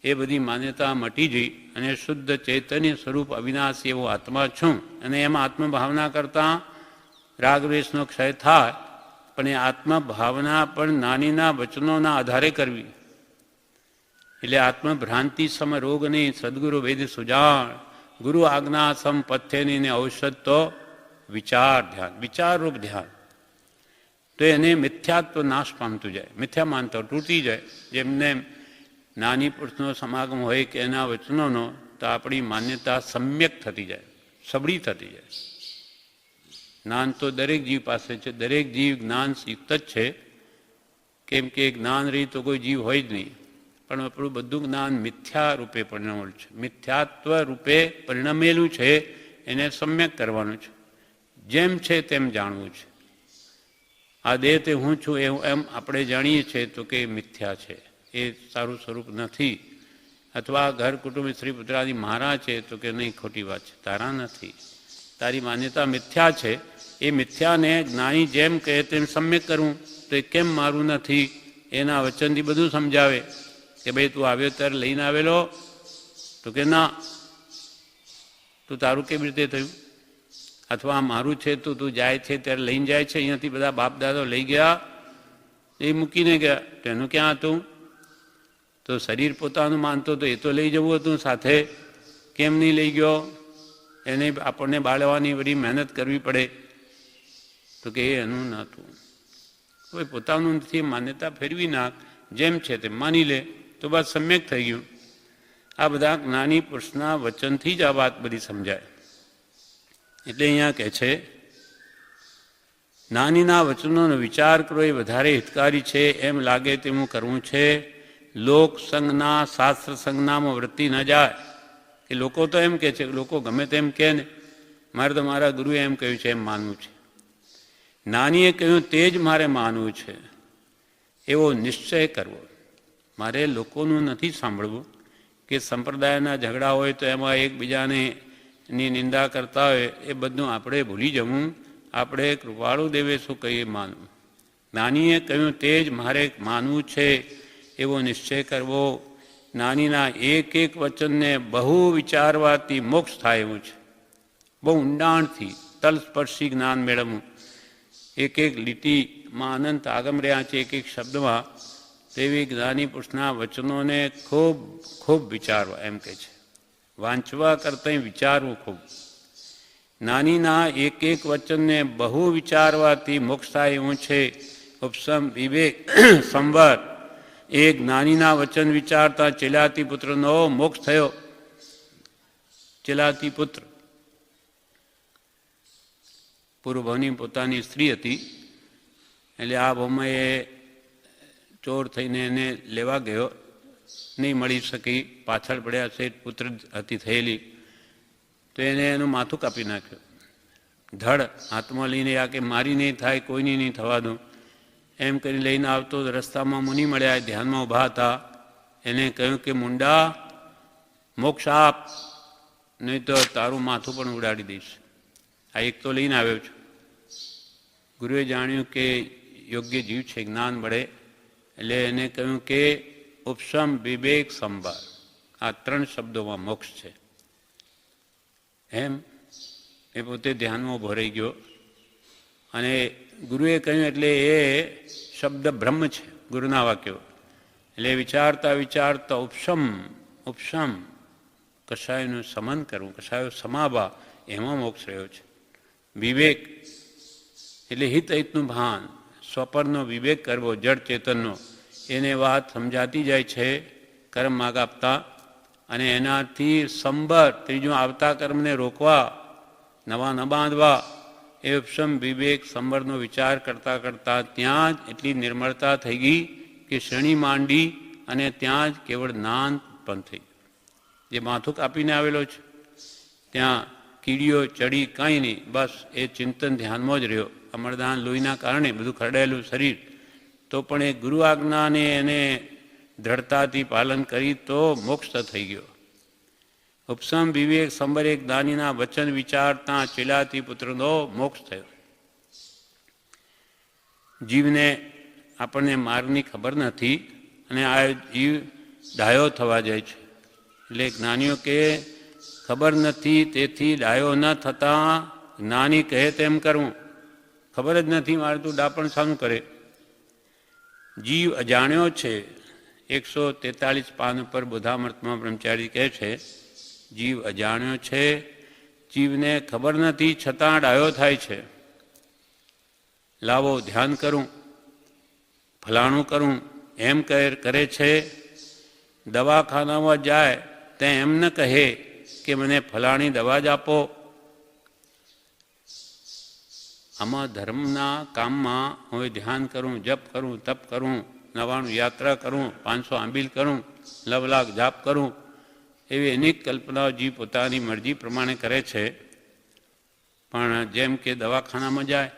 એ બધી માન્યતા મટી જઈ અને શુદ્ધ ચૈતન્ય સ્વરૂપ અવિનાશી એવો આત્મા છું. અને એમાં આત્મભાવના કરતાં રાગદ્વેષનો ક્ષય થાય, પણ એ આત્મભાવના પણ નાનીના વચનોના આધારે કરવી. એટલે આત્મભ્રાંતિ સમ રોગની સદગુરુ વેદ સુજાણ, ગુરુ આજ્ઞા સમ પથ્યની ને ઔષધ તો વિચાર ધ્યાન, વિચારરૂપ ધ્યાન. તો એને મિથ્યાત્વ નાશ પામતું જાય, મિથ્યા માનતા તૂટી જાય. જેમને નાની પુરુષનો સમાગમ હોય કે એના વચનોનો, તો આપણી માન્યતા સમ્યક થતી જાય, સબળી થતી જાય. જ્ઞાન તો દરેક જીવ પાસે છે, દરેક જીવ જ્ઞાન યુક્ત જ છે, કેમ કે જ્ઞાન રહી તો કોઈ જીવ હોય જ નહીં. પણ આપણું બધું જ્ઞાન મિથ્યા રૂપે પરિણમેલું છે, મિથ્યાત્વ રૂપે પરિણમેલું છે. એને સમ્યક કરવાનું છે, જેમ છે તેમ જાણવું છે. આ દેહ તે હું છું એવું એમ આપણે જાણીએ છીએ તો કે મિથ્યા છે, એ સારું સ્વરૂપ નથી. અથવા ઘર કુટુંબ સ્ત્રી પુત્રાદિ મારા છે તો કે નહીં, ખોટી વાત છે, તારા નથી, તારી માન્યતા મિથ્યા છે. એ મિથ્યાને જ્ઞાની જેમ કહે તેમ સમ્યક કરવું. તો એ કેમ મારું નથી? એના વચનથી બધું સમજાવે કે ભાઈ તું આવ્યો ત્યારે લઈને આવેલો, તો કે ના, તું તારું કેવી રીતે થયું? અથવા મારું છે તો તું જાય છે ત્યારે લઈને જાય છે, અહીંયાથી બધા બાપ દાદા લઈ ગયા, એ મૂકીને ગયા, તેનું ક્યાં હતું? તો શરીર પોતાનું માનતો તો એ તો લઈ જવું હતું સાથે, કેમ નહીં લઈ ગયો? એને આપણને બાળવાની બધી મહેનત કરવી પડે, તો કે એનું નહોતું. કોઈ પોતાનું નથી, માન્યતા ફેરવી નાખ, જેમ છે તે માની લે તો બસ સમ્યક થઈ ગયું. આ બધા જ્ઞાની પુરુષના વચનથી જ આ વાત બધી સમજાય. એટલે અહીંયા કહે છે નાનીના વચનોનો વિચાર કરવો એ વધારે હિતકારી છે એમ લાગે તેવું કરવું છે. લોક સંજ્ઞા શાસ્ત્ર સંજ્ઞામાં વૃત્તિ ન જાય. એ લોકો તો એમ કહે છે, લોકો ગમે તેમ કહે ને, મારે તો મારા ગુરુએ એમ કહ્યું છે એમ માનવું છે, નાનીએ કહ્યું તે જ મારે માનવું છે, એવો નિશ્ચય કરવો. મારે લોકોનું નથી સાંભળવું કે સંપ્રદાયના ઝઘડા હોય તો એમાં એકબીજાને ની નિંદા કરતા હોય, એ બધું આપણે ભૂલી જવું. આપણે કૃપાળુ દેવે શું કહીએ માનવું. નાનીએ કહ્યું તે જ મારે માનવું છે એવો નિશ્ચય કરવો. નાનીના એક એક વચનને બહુ વિચારવાથી મોક્ષ થાય એવું છે. બહુ ઊંડાણથી તલસ્પર્શી જ્ઞાન મેળવવું. એક એક લીટીમાં અનંત આગમ રહ્યા છે, એક એક શબ્દમાં. તેવી જ્ઞાની પુરુષના વચનોને ખૂબ ખૂબ વિચારવા એમ કે છે. વાંચવા કરતાં વિચારવું ખૂબ. નાનીના એક એક વચનને બહુ વિચારવાથી મોક્ષ થાય એવું છે. ઉપસમ વિવેક સંવર. એક જ્ઞાનીના વચન વિચારતા ચેલાતી પુત્રનો મોક્ષ થયો. ચેલાતી પુત્ર પૂર્વભવની પોતાની સ્ત્રી હતી, એટલે આ ભૌમાએ ચોર થઈને એને લેવા ગયો નહીં મળી શકી, પાછળ પડ્યા છે, પુત્ર હતી થયેલી, તો એને એનું માથું કાપી નાખ્યું. ધડ હાથમાં લઈને આ કે મારી નહીં થાય, કોઈની નહીં થવા દઉં એમ કરી લઈને આવતો. રસ્તામાં મુનિ મળ્યા, ધ્યાનમાં ઊભા હતા. એને કહ્યું કે મુંડા, મોક્ષ આપ, નહીં તો તારું માથું પણ ઉડાડી દઈશ. આ એક તો લઈને આવ્યો છું. ગુરુએ જાણ્યું કે યોગ્ય જીવ છે, જ્ઞાન મળે, એટલે એને કહ્યું કે ઉપશમ વિવેક સંભાર, આ 3 શબ્દોમાં મોક્ષ છે. એમ એ પોતે ધ્યાનમાં ઊભો રહી ગયો. અને ગુરુએ કહ્યું એટલે એ શબ્દ બ્રહ્મ છે, ગુરુના વાક્યો. એટલે વિચારતા વિચારતા ઉપશમ કશાયનું સમન કરવું, કશાયો સમાવા, એમાં મોક્ષ રહ્યો છે. વિવેક એટલે હિતનું ભાન, સ્વપરનો વિવેક કરવો, જડ ચેતનનો, એને વાત સમજાતી જાય છે કર્મ માર્ગ આપતા. અને એનાથી સંબર, ત્રીજું આવતા કર્મને રોકવા, નવા ન બાંધવા. એ ઉપશમ વિવેક સંબરનો વિચાર કરતાં કરતાં ત્યાં જ એટલી નિર્મળતા થઈ ગઈ કે શ્રેણી માંડી અને ત્યાં જ કેવળ જ્ઞાન ઉત્પન્ન થઈ. જે માથું કાપીને આવેલો છે ત્યાં કીડીઓ ચડી કાંઈ નહીં, બસ એ ચિંતન ધ્યાનમાં જ રહ્યો. અમરદાન લોહીના કારણે બધું ખરડાયેલું શરીર, તો પણ એ ગુરુ આજ્ઞાને એને દ્રઢતાથી પાલન કરી તો મોક્ષ થઈ ગયો. ઉપસમ વિવેક સંબર એક જ્ઞાનીના વચન વિચારતા ચેલાથી પુત્રનો મોક્ષ થયો. જીવને આપણને માર્ગની ખબર નથી અને આ જીવ ડાયો થવા જાય છે. એટલે જ્ઞાનીઓ કે ખબર નથી તેથી ડાયો ન થતાં જ્ઞાની કહે તેમ કરવું. ખબર જ નથી, મારે તું ડાપણ શાનું કરે. જીવ અજાણ્યો છે. 143 પાન ઉપર બોધામૃતમાં બ્રહ્મચારી કહે છે જીવ અજાણ્યો છે, જીવને ખબર નથી છતાં ડાયો થાય છે. લાવો ધ્યાન કરું, ફલાણું કરું એમ કરે છે. દવાખાનામાં જાય તે એમ ન કહે કે મને ફલાણી દવા જ આપો. આમાં ધર્મના કામમાં હું ધ્યાન કરું, જપ કરું, તપ કરું, 99 યાત્રા કરું, 500 આંબીલ કરું, 9 લાખ જાપ કરું, એવી અનેક કલ્પનાઓ જીવ પોતાની મરજી પ્રમાણે કરે છે. પણ જેમ કે દવાખાનામાં જાય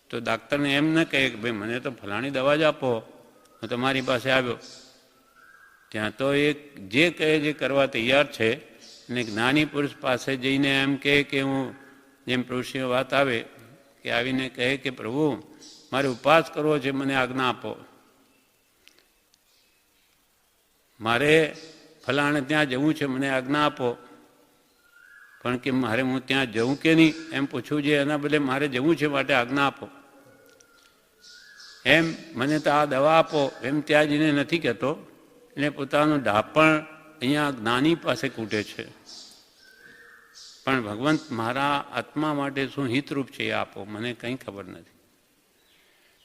તો ડાક્ટરને એમ ન કહે કે ભાઈ મને તો ફલાણી દવા જ આપો, હું તમારી પાસે આવ્યો. ત્યાં તો એક જે કહે જે કરવા તૈયાર છે. અને જ્ઞાની પુરુષ પાસે જઈને એમ કહે કે હું, જેમ પ્રભુશ્રીની વાત આવે કે આવીને કહે કે પ્રભુ મારે ઉપવાસ કરવો છે, મને આજ્ઞા આપો. મારે ફલાણે ત્યાં જવું છે, મને આજ્ઞા આપો. પણ કે મારે હું ત્યાં જવું કે નહીં એમ પૂછવું છે, એના બદલે મારે જવું છે માટે આજ્ઞા આપો. એમ મને તો આ દવા આપો એમ ત્યાં જઈને નથી કહેતો. એટલે પોતાનું ડાપણ અહીંયા જ્ઞાની પાસે કૂટે છે. પણ ભગવંત મારા આત્મા માટે શું હિતરૂપ છે એ આપો, મને કંઈ ખબર નથી.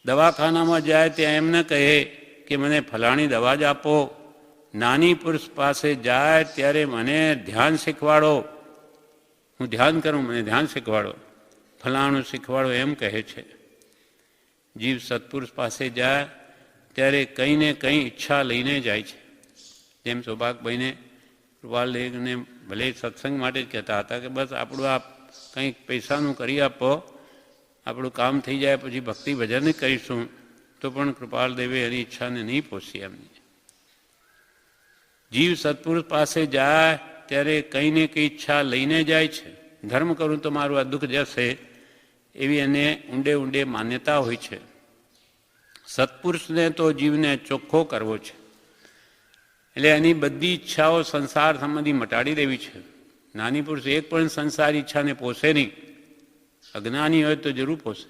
દવાખાનામાં જાય ત્યાં એમ ન કહે કે મને ફલાણી દવા જ આપો. નાની પુરુષ પાસે જાય ત્યારે મને ધ્યાન શીખવાડો, હું ધ્યાન કરું, મને ધ્યાન શીખવાડો, ફલાણું શીખવાડો એમ કહે છે. જીવ સત્પુરુષ પાસે જાય ત્યારે કંઈ ને કંઈ ઈચ્છા લઈને જાય છે. જેમ સૌભાગભાઈને કૃપાલદેવને ભલે સત્સંગ માટે જ કહેતા હતા કે બસ આપણું આપ કંઈક પૈસાનું કરી આપો, આપણું કામ થઈ જાય પછી ભક્તિ ભજન કરીશું. તો પણ કૃપાલદેવે એની ઈચ્છાને નહીં પહોંચી એમની. જીવ સત્પુરુષ પાસે જાય ત્યારે કંઈ ને કંઈ ઈચ્છા લઈને જાય છે. ધર્મ કરું તો મારું આ દુઃખ જશે એવી એને ઊંડે ઊંડે માન્યતા હોય છે. સત્પુરુષને તો જીવને ચોખ્ખો કરવો છે. એટલે એની બધી ઈચ્છાઓ સંસાર સંબંધી મટાડી દેવી છે. નાની પુરુષ એક પણ સંસારી ઈચ્છાને પોષે નહીં. અજ્ઞાની હોય તો જરૂર પોષે.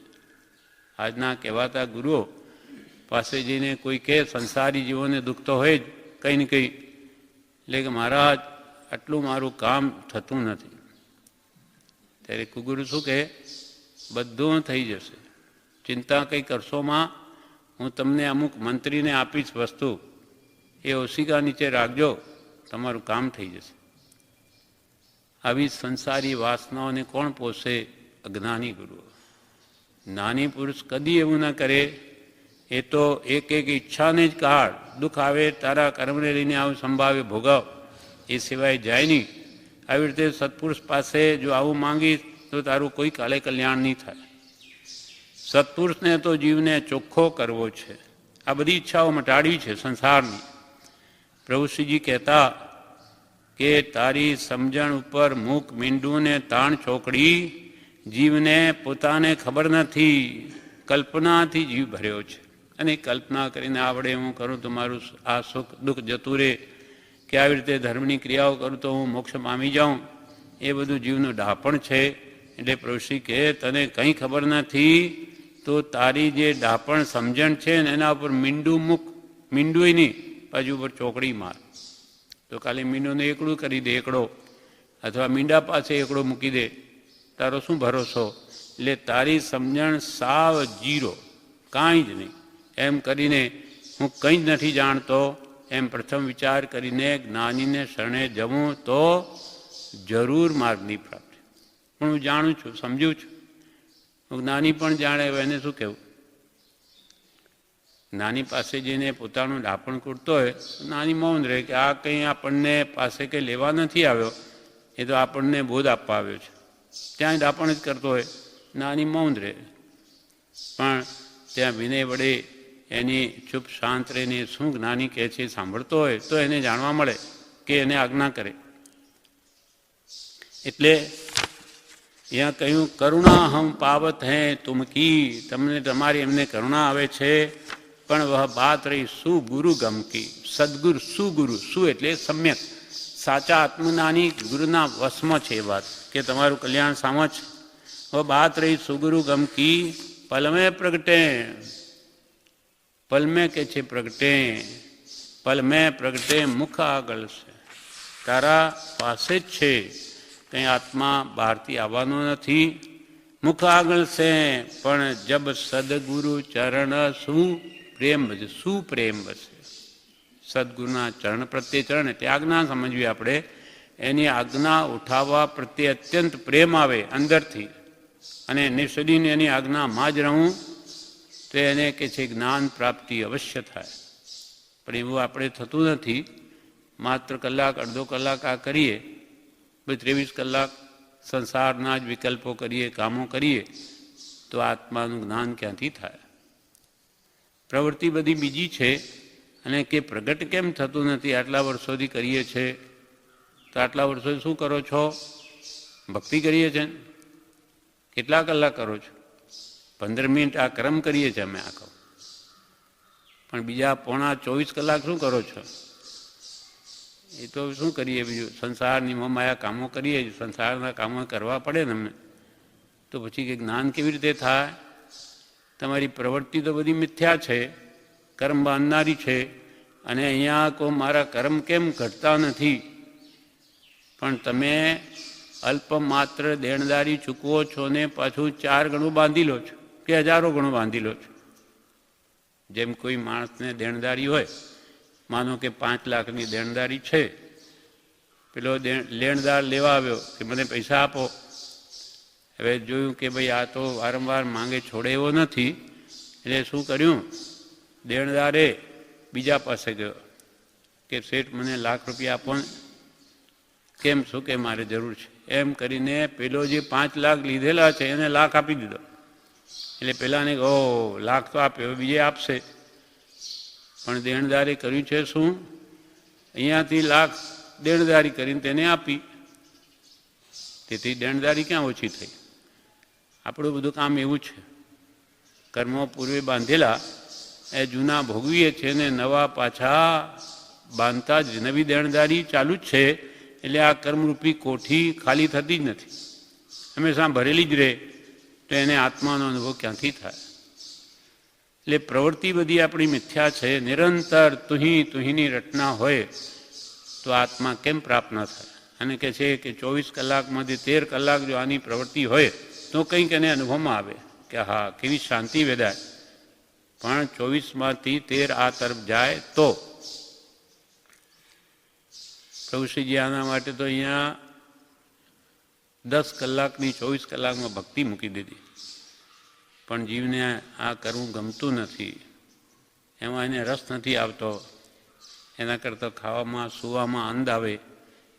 આજના કહેવાતા ગુરુઓ પાસે જઈને કોઈ કહે સંસારી જીવોને દુઃખ તો હોય જ કંઈ ને કંઈ, એટલે કે મહારાજ આટલું મારું કામ થતું નથી. ત્યારે કુગુરુ શું કહે, બધું થઈ જશે, ચિંતા કંઈ કરશોમાં, હું તમને અમુક મંત્રીને આપીશ વસ્તુ, એ ઓશિકા નીચે રાખજો, તમારું કામ થઈ જશે. આવી સંસારી વાસનાઓને કોણ પોષે? અજ્ઞાની ગુરુઓ. જ્ઞાની પુરુષ કદી એવું ન કરે એ તો એક એક ઈચ્છાને જ કાઢ, દુઃખ આવે તારા કર્મને લઈને આવું સંભાવે ભોગવ, એ સિવાય જાય નહીં. આવી રીતે સત્પુરુષ પાસે જો આવું માંગીશ તો તારું કોઈ કાલે કલ્યાણ નહીં થાય. સત્પુરુષને તો જીવને ચોખ્ખો કરવો છે, આ બધી ઈચ્છાઓ મટાડવી છે સંસારની. પ્રભુશ્રીજી કહેતા કે તારી સમજણ ઉપર મૂક મીંડું ને તાણ ચોકડી, જીવને પોતાને ખબર નથી, કલ્પનાથી જીવ ભર્યો છે. અને કલ્પના કરીને આવડે હું કરું તો મારું આ સુખ દુઃખ જતું રહે, કે આવી રીતે ધર્મની ક્રિયાઓ કરું તો હું મોક્ષ પામી જાઉં, એ બધું જીવનું ડાપણ છે. એટલે પ્રભુશ્રી કહે તને કંઈ ખબર નથી તો તારી જે ડાપણ સમજણ છે ને એના ઉપર મીંડું મૂક, મીંડું નહીં બાજુ ઉપર ચોકડી માર. તો ખાલી મીંડુંને એકડું કરી દે, એકડો, અથવા મીંડા પાસે એકડો મૂકી દે, તારો શું ભરોસો? એટલે તારી સમજણ સાવ જીરો, કાંઈ જ નહીં એમ કરીને હું કંઈ જ નથી જાણતો એમ પ્રથમ વિચાર કરીને જ્ઞાનીને શરણે જવું તો જરૂર માર્ગની પ્રાપ્તિ. પણ હું જાણું છું, સમજું છું. જ્ઞાની પણ જાણે, એને શું કહેવું? જ્ઞાની પાસે જઈને પોતાનું ડાપણ કૂટતો હોય, જ્ઞાની મૌન રહે કે આ કંઈ આપણને પાસે કંઈ લેવા નથી આવ્યો, એ તો આપણને બોધ આપવા આવ્યો છે. ત્યાં ડાપણ જ કરતો હોય, જ્ઞાની મૌન રહે. પણ ત્યાં વિનય વડે એની ચૂપ શાંત રહીને શું જ્ઞાની કહે છે સાંભળતો હોય તો એને જાણવા મળે કે એને આજ્ઞા કરે. એટલે અહીંયા કહ્યું કરુણા હમ પાવત હૈ તુમ કી, તમને તમારી એમને કરુણા આવે છે, પણ વહ બાત રહી સુગુરુ ગમ કી. સદગુરુ સુગુરુ, સુ એટલે સમ્યક સાચા આત્મજ્ઞાની ગુરુના વશમાં છે એ વાત, કે તમારું કલ્યાણ સામો છે. વહ બાત રહી સુગુરુ ગમ કી પલમે પ્રગટે, પલમે કે છે પ્રગટે, પલમે પ્રગટે મુખ આગળ છે, તારા પાસે જ છે, કંઈ આત્મા બહારથી આવવાનો નથી, મુખ આગળ છે. પણ જબ સદગુરુ ચરણ શું પ્રેમ બસે, શું પ્રેમ બસે. સદગુરુના ચરણ પ્રત્યે, ચરણ એટલે આજ્ઞા સમજવી આપણે, એની આજ્ઞા ઉઠાવવા પ્રત્યે અત્યંત પ્રેમ આવે અંદરથી, અને નિસડીને એની આજ્ઞામાં જ રહું તો એને કે છે જ્ઞાન પ્રાપ્તિ અવશ્ય થાય. પણ એવું આપણે થતું નથી. માત્ર કલાક અડધો કલાક આ કરીએ, 23 કલાક સંસારના જ વિકલ્પો કરીએ, કામો કરીએ, તો આત્માનું જ્ઞાન ક્યાંથી થાય? પ્રવૃત્તિ બધી બીજી છે, અને કે પ્રગટ કેમ થતું નથી? આટલા વર્ષોથી કરીએ છીએ તો આટલા વર્ષોથી શું કરો છો? ભક્તિ કરીએ છીએ. કેટલા કલાક કરો છો? 15 મિનિટ આ કર્મ કરીએ છીએ અમે આખો. પણ બીજા પોણા 24 કલાક શું કરો છો? એ તો શું કરીએ બીજું? સંસારની મોહમાયા કામો કરીએ, સંસારના કામો કરવા પડે ને અમને. તો પછી કે જ્ઞાન કેવી રીતે થાય? તમારી પ્રવૃત્તિ તો બધી મિથ્યા છે, કર્મ બાંધનારી છે, અને અહીંયા કોઈ મારા કર્મ કેમ ઘટતા નથી? પણ તમે અલ્પ માત્ર દેણદારી ચૂકવો છો ને પાછું 4 ગણું બાંધી લો છો, કે 1000 ગણું બાંધી લો છો. જેમ કોઈ માણસને દેણદારી હોય, માનો કે 5 લાખની દેણદારી છે, પેલો લેણદાર લેવા આવ્યો કે મને પૈસા આપો. હવે જોયું કે ભાઈ આ તો વારંવાર માંગે છોડે એવો નથી, એટલે શું કર્યું? દેણદારે બીજા પાસે ગયો કે શેઠ મને ₹1,00,000 આપો ને. કેમ? શું કે મારે જરૂર છે. એમ કરીને પેલો જે 5 લાખ લીધેલા છે એને $1,00,000 આપી દીધો. એટલે પેલાને ઓ $1,00,000 તો આપ્યો, બીજે આપશે. પણ દેણદારી કર્યું છે શું? અહીંયાથી $1,00,000 દેણદારી કરીને તેને આપી. તેથી દેણદારી ક્યાં ઓછી થઈ? આપણું બધું કામ એવું છે. કર્મો પૂર્વે બાંધેલા એ જૂના ભોગવીએ છીએ ને નવા પાછા બાંધતા જ નવી દેણદારી ચાલુ જ છે. એટલે આ કર્મરૂપી કોઠી ખાલી થતી જ નથી, હંમેશા ભરેલી જ રહે. તો એને આત્માનો અનુભવ ક્યાંથી થાય? એટલે પ્રવૃત્તિ બધી આપણી મિથ્યા છે. નિરંતર તુહીની રચના હોય તો આત્મા કેમ પ્રાપ્ત ન થાય? અને કે છે કે 24 કલાકમાંથી 13 કલાક જો આની પ્રવૃત્તિ હોય તો કંઈક એને અનુભવમાં આવે કે હા કેવી શાંતિ વેદાય. પણ 24માંથી 13 આ તરફ જાય તો પ્રભુશ્રીજી આના માટે તો અહીંયા 10 કલાકની 24 કલાકમાં ભક્તિ મૂકી દીધી. પણ જીવને આ કરવું ગમતું નથી. એમાં એને રસ નથી આવતો, એના કરતાં ખાવામાં સૂવામાં આનંદ આવે.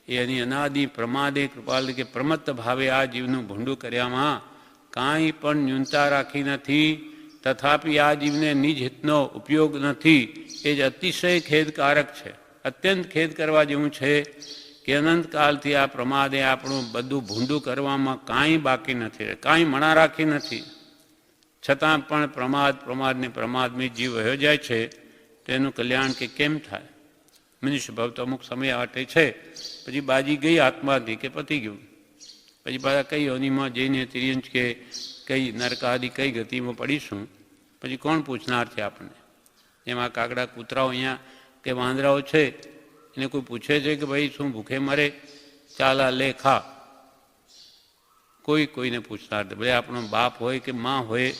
એની અનાદિ પ્રમાદે કૃપાલ કે પ્રમત્ત ભાવે આ જીવનું ભૂંડું કર્યામાં કાંઈ પણ ન્યૂનતા રાખી નથી. તથાપિ આ જીવને નિજ હિતનો ઉપયોગ નથી. એ જ અતિશય ખેદકારક છે. અત્યંત ખેદ કરવા જેવું છે કે અનંતકાલથી આ પ્રમાદે આપણું બધું ભૂંડું કરવામાં કાંઈ બાકી નથી, કાંઈ મણા રાખી નથી. છતાં પણ પ્રમાદને પ્રમાદમાં જીવ વયો જાય છે. તેનું કલ્યાણ કે કેમ થાય? મનુષ્ય ભાવ તો અમુક સમય માટે છે, પછી બાજી ગઈ આત્માથી કે પતી ગયું, પછી પાછા કઈ યોનિમાં જઈને તિર્યંચ કે કઈ નરકાદી કઈ ગતિમાં પડીશું, પછી કોણ પૂછનાર છે આપણને? એમાં કાગડા કૂતરાઓ અહીંયા કે વાંદરાઓ છે, એને કોઈ પૂછે છે કે ભાઈ શું ભૂખે મરે, ચાલ આ લે ખા? કોઈને પૂછનાર નથી. ભાઈ આપણો બાપ હોય કે માં હોય,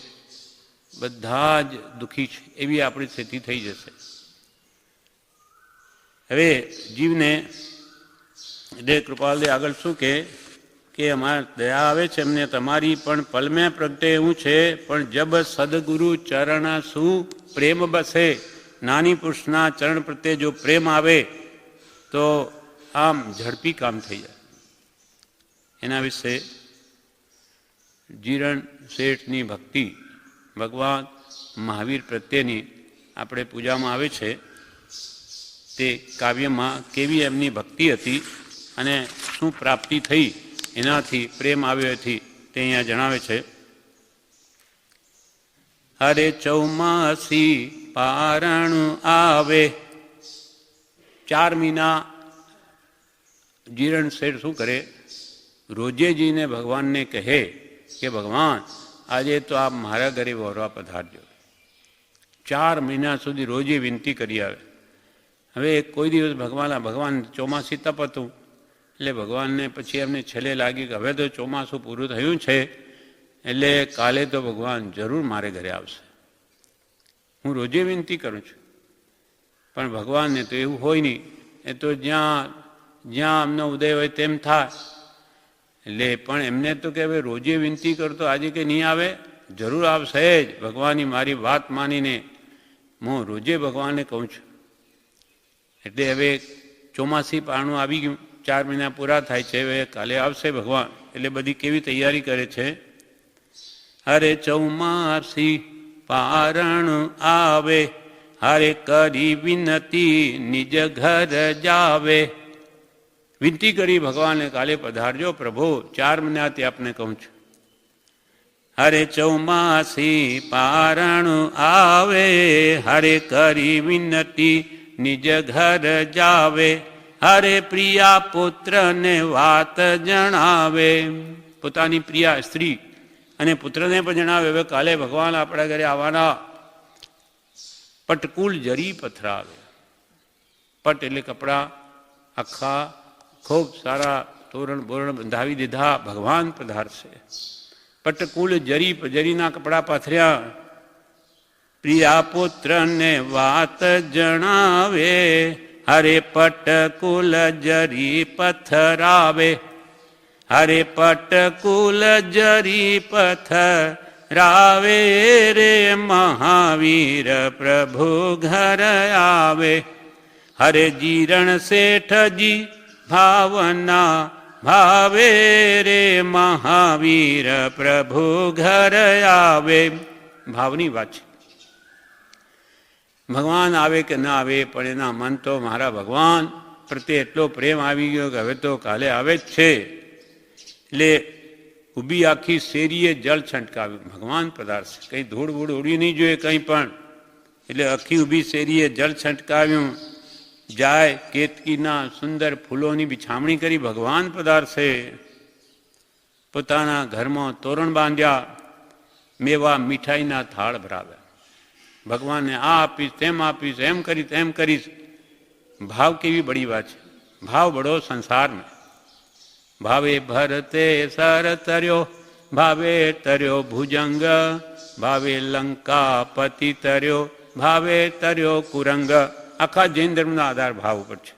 બધા જ દુઃખી છે. એવી આપણી સ્થિતિ થઈ જશે. હવે જીવને એટલે કૃપાલદે આગળ શું કે અમારે દયા આવે છે એમને તમારી, પણ પલમે પ્રગટે એવું છે. પણ જબ સદગુરુ ચરણ શું પ્રેમ બસે, નાની પુરુષના ચરણ પ્રત્યે જો પ્રેમ આવે તો આમ ઝડપી કામ થઈ જાય. એના વિશે જીરણ શેઠની ભક્તિ ભગવાન મહાવીર પ્રત્યેની આપણે પૂજામાં આવે છે. તે કાવ્યમાં કેવી એમની ભક્તિ હતી અને શું પ્રાપ્તિ થઈ, એનાથી પ્રેમ આવ્યો હતી તે અહીંયા જણાવે છે. હરે ચૌમાસી પારણું આવે. 4 મહિના જીરણ શેઠ શું કરે? રોજે જઈને ભગવાનને કહે કે ભગવાન આજે તો આપ મારા ઘરે વહોરવા પધારજો. 4 મહિના સુધી રોજે વિનંતી કરી આવે. હવે કોઈ દિવસ ભગવાન ચોમાસી તપ હતું એટલે ભગવાનને પછી એમને છેલ્લે લાગ્યું કે હવે તો ચોમાસું પૂરું થયું છે, એટલે કાલે તો ભગવાન જરૂર મારે ઘરે આવશે. હું રોજે વિનંતી કરું છું, પણ ભગવાનને તો એવું હોય નહીં. એ તો જ્યાં અમનો ઉદય હોય તેમ થાય. એટલે પણ એમને તો કે હવે રોજે વિનંતી કરતો આજે કે નહીં આવે, જરૂર આવશે જ. ભગવાનની મારી વાત માનીને હું રોજે ભગવાનને કહું છું. એટલે હવે ચોમાસી પારણું આવી ગયું, 4 મહિના પૂરા થાય છે. હવે કાલે આવશે ભગવાન, એટલે બધી કેવી તૈયારી કરે છે. હરે ચોમાસી પારણું આવે, હરે કરી વિનતી નિજ ઘર જાવે. વિનંતી કરી ભગવાનને કાલે પધારજો પ્રભુ, 4 મહિનાથી આપને કહું છું. હરે ચોમાસી પારણું આવે, હરે કરી વિનતી નિજ ઘર જાવે. હરે પ્રિયા પુત્રને વાત જણાવે. પોતાની પ્રિયા સ્ત્રી અને પુત્રને પણ જણાવે હવે કાલે ભગવાન આપણા ઘરે આવવાના. પટકુલ જરી પથરાવે. પટ એટલે કપડાં આખા ખૂબ સારા તોરણ બોરણ બંધાવી દીધા, ભગવાન પધારશે. પટકુલ જરીના કપડાં પાથર્યા. પ્રિયા પુત્રને વાત જણાવે, હરે પટકુલ જરી પથરાવે. હરે પટકુલ જરી પથરાવે, રે મહાવીર પ્રભુ ઘર આવે. હરે જીરણ શેઠજી ભાવના ભાવે, રે મહાવીર પ્રભુ ઘર આવે. ભાવની વાત છે. ભગવાન આવે કે ના આવે, પણ એના મન તો મારા ભગવાન પ્રત્યે એટલો પ્રેમ આવી ગયો કે હવે તો કાલે આવે જ છે. એટલે ઊભી આખી શેરીએ જળ છંટકાવ્યું, ભગવાન પધારશે. કંઈ ધૂળ વૂળ ઉડી નહીં જોઈએ કંઈ પણ. એટલે આખી ઊભી શેરીએ જળ છંટકાવ્યું. જાય કેતકીના સુંદર ફૂલોની બિછામણી કરી, ભગવાન પધારશે. પોતાના ઘરમાં તોરણ બાંધ્યા, મેવા મીઠાઈના થાળ ભરાવ્યા. ભગવાનને આ આપીશ, તેમ આપીશ, એમ કરીશ, તેમ કરીશ. ભાવ કેવી બડી વાત છે. ભાવ બડો સંસાર મેં. ભાવે ભરતે સર તર્યો, ભાવે તર્યો ભુજંગ, ભાવે લંકાપતિ તર્યો, ભાવે તર્યો કુરંગ. આખા જૈન ધર્મનો આધાર ભાવ ઉપર છે.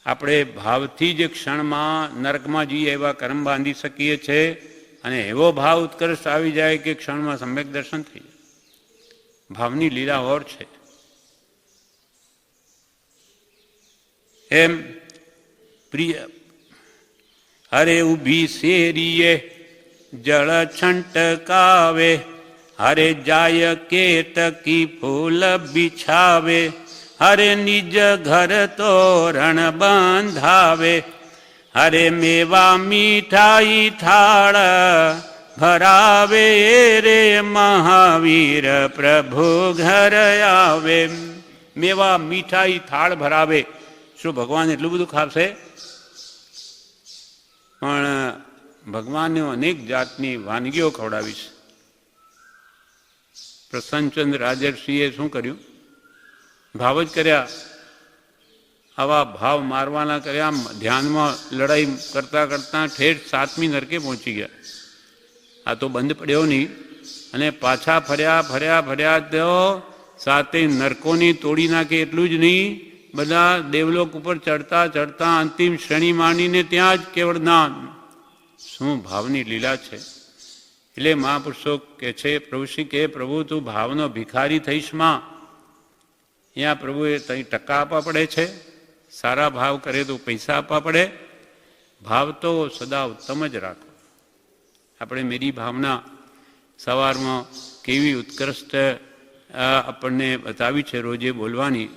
આપણે ભાવથી જ ક્ષણમાં નરકમાં જઈએ એવા કર્મ બાંધી શકીએ છીએ, અને એવો ભાવ ઉત્કર્ષ આવી જાય કે ક્ષણમાં સમ્યક દર્શન થઈ જાય. ભાવની લીલા ઓર છે. એમ પ્રિય હરે ઊભી શેરીએ જળ છંટકાવે, હરે જાય કેતકી ફૂલ બિછાવે, હરે નિજ ઘર તોરણ બંધાવે, હરે મેવા મીઠાઈ થાળ ભરાવે રે મહાવીર પ્રભુ ઘર આવે. મેવા મીઠાઈ થાળ ભરાવે. શું ભગવાન એટલું બધું ખાશે? પણ ભગવાનને અનેક જાતની વાનગીઓ ખવડાવી છે. પ્રસન્નચંદ્ર રાજર્ષિએ શું કર્યું? ભાવ જ કર્યા. આવા ભાવ મારવાના કર્યા. ધ્યાનમાં લડાઈ કરતાં કરતાં ઠેઠ 7મી નરકે પહોંચી ગયા. આ તો બંધ પડ્યો નહીં અને પાછા ફર્યા તો 7 નરકોની તોડી નાખે. એટલું જ નહીં, બધા દેવલોક ઉપર ચડતા અંતિમ શ્રેણી માંડીને ત્યાં જ કેવળ નામ. શું ભાવની લીલા છે! એટલે મહાપુરુષો કે છે, પ્રભુશ્રી કે પ્રભુ તું ભાવનો ભિખારી થઈશ માં. અહીંયા પ્રભુએ તઈ ટકા આપવા પડે છે. સારા ભાવ કરે તો પૈસા આપવા પડે. ભાવ તો સદા ઉત્તમ જ રાખો. આપણે મેરી ભાવના સવારમાં કેવી ઉત્કૃષ્ટ આપણને બતાવી છે રોજે બોલવાની,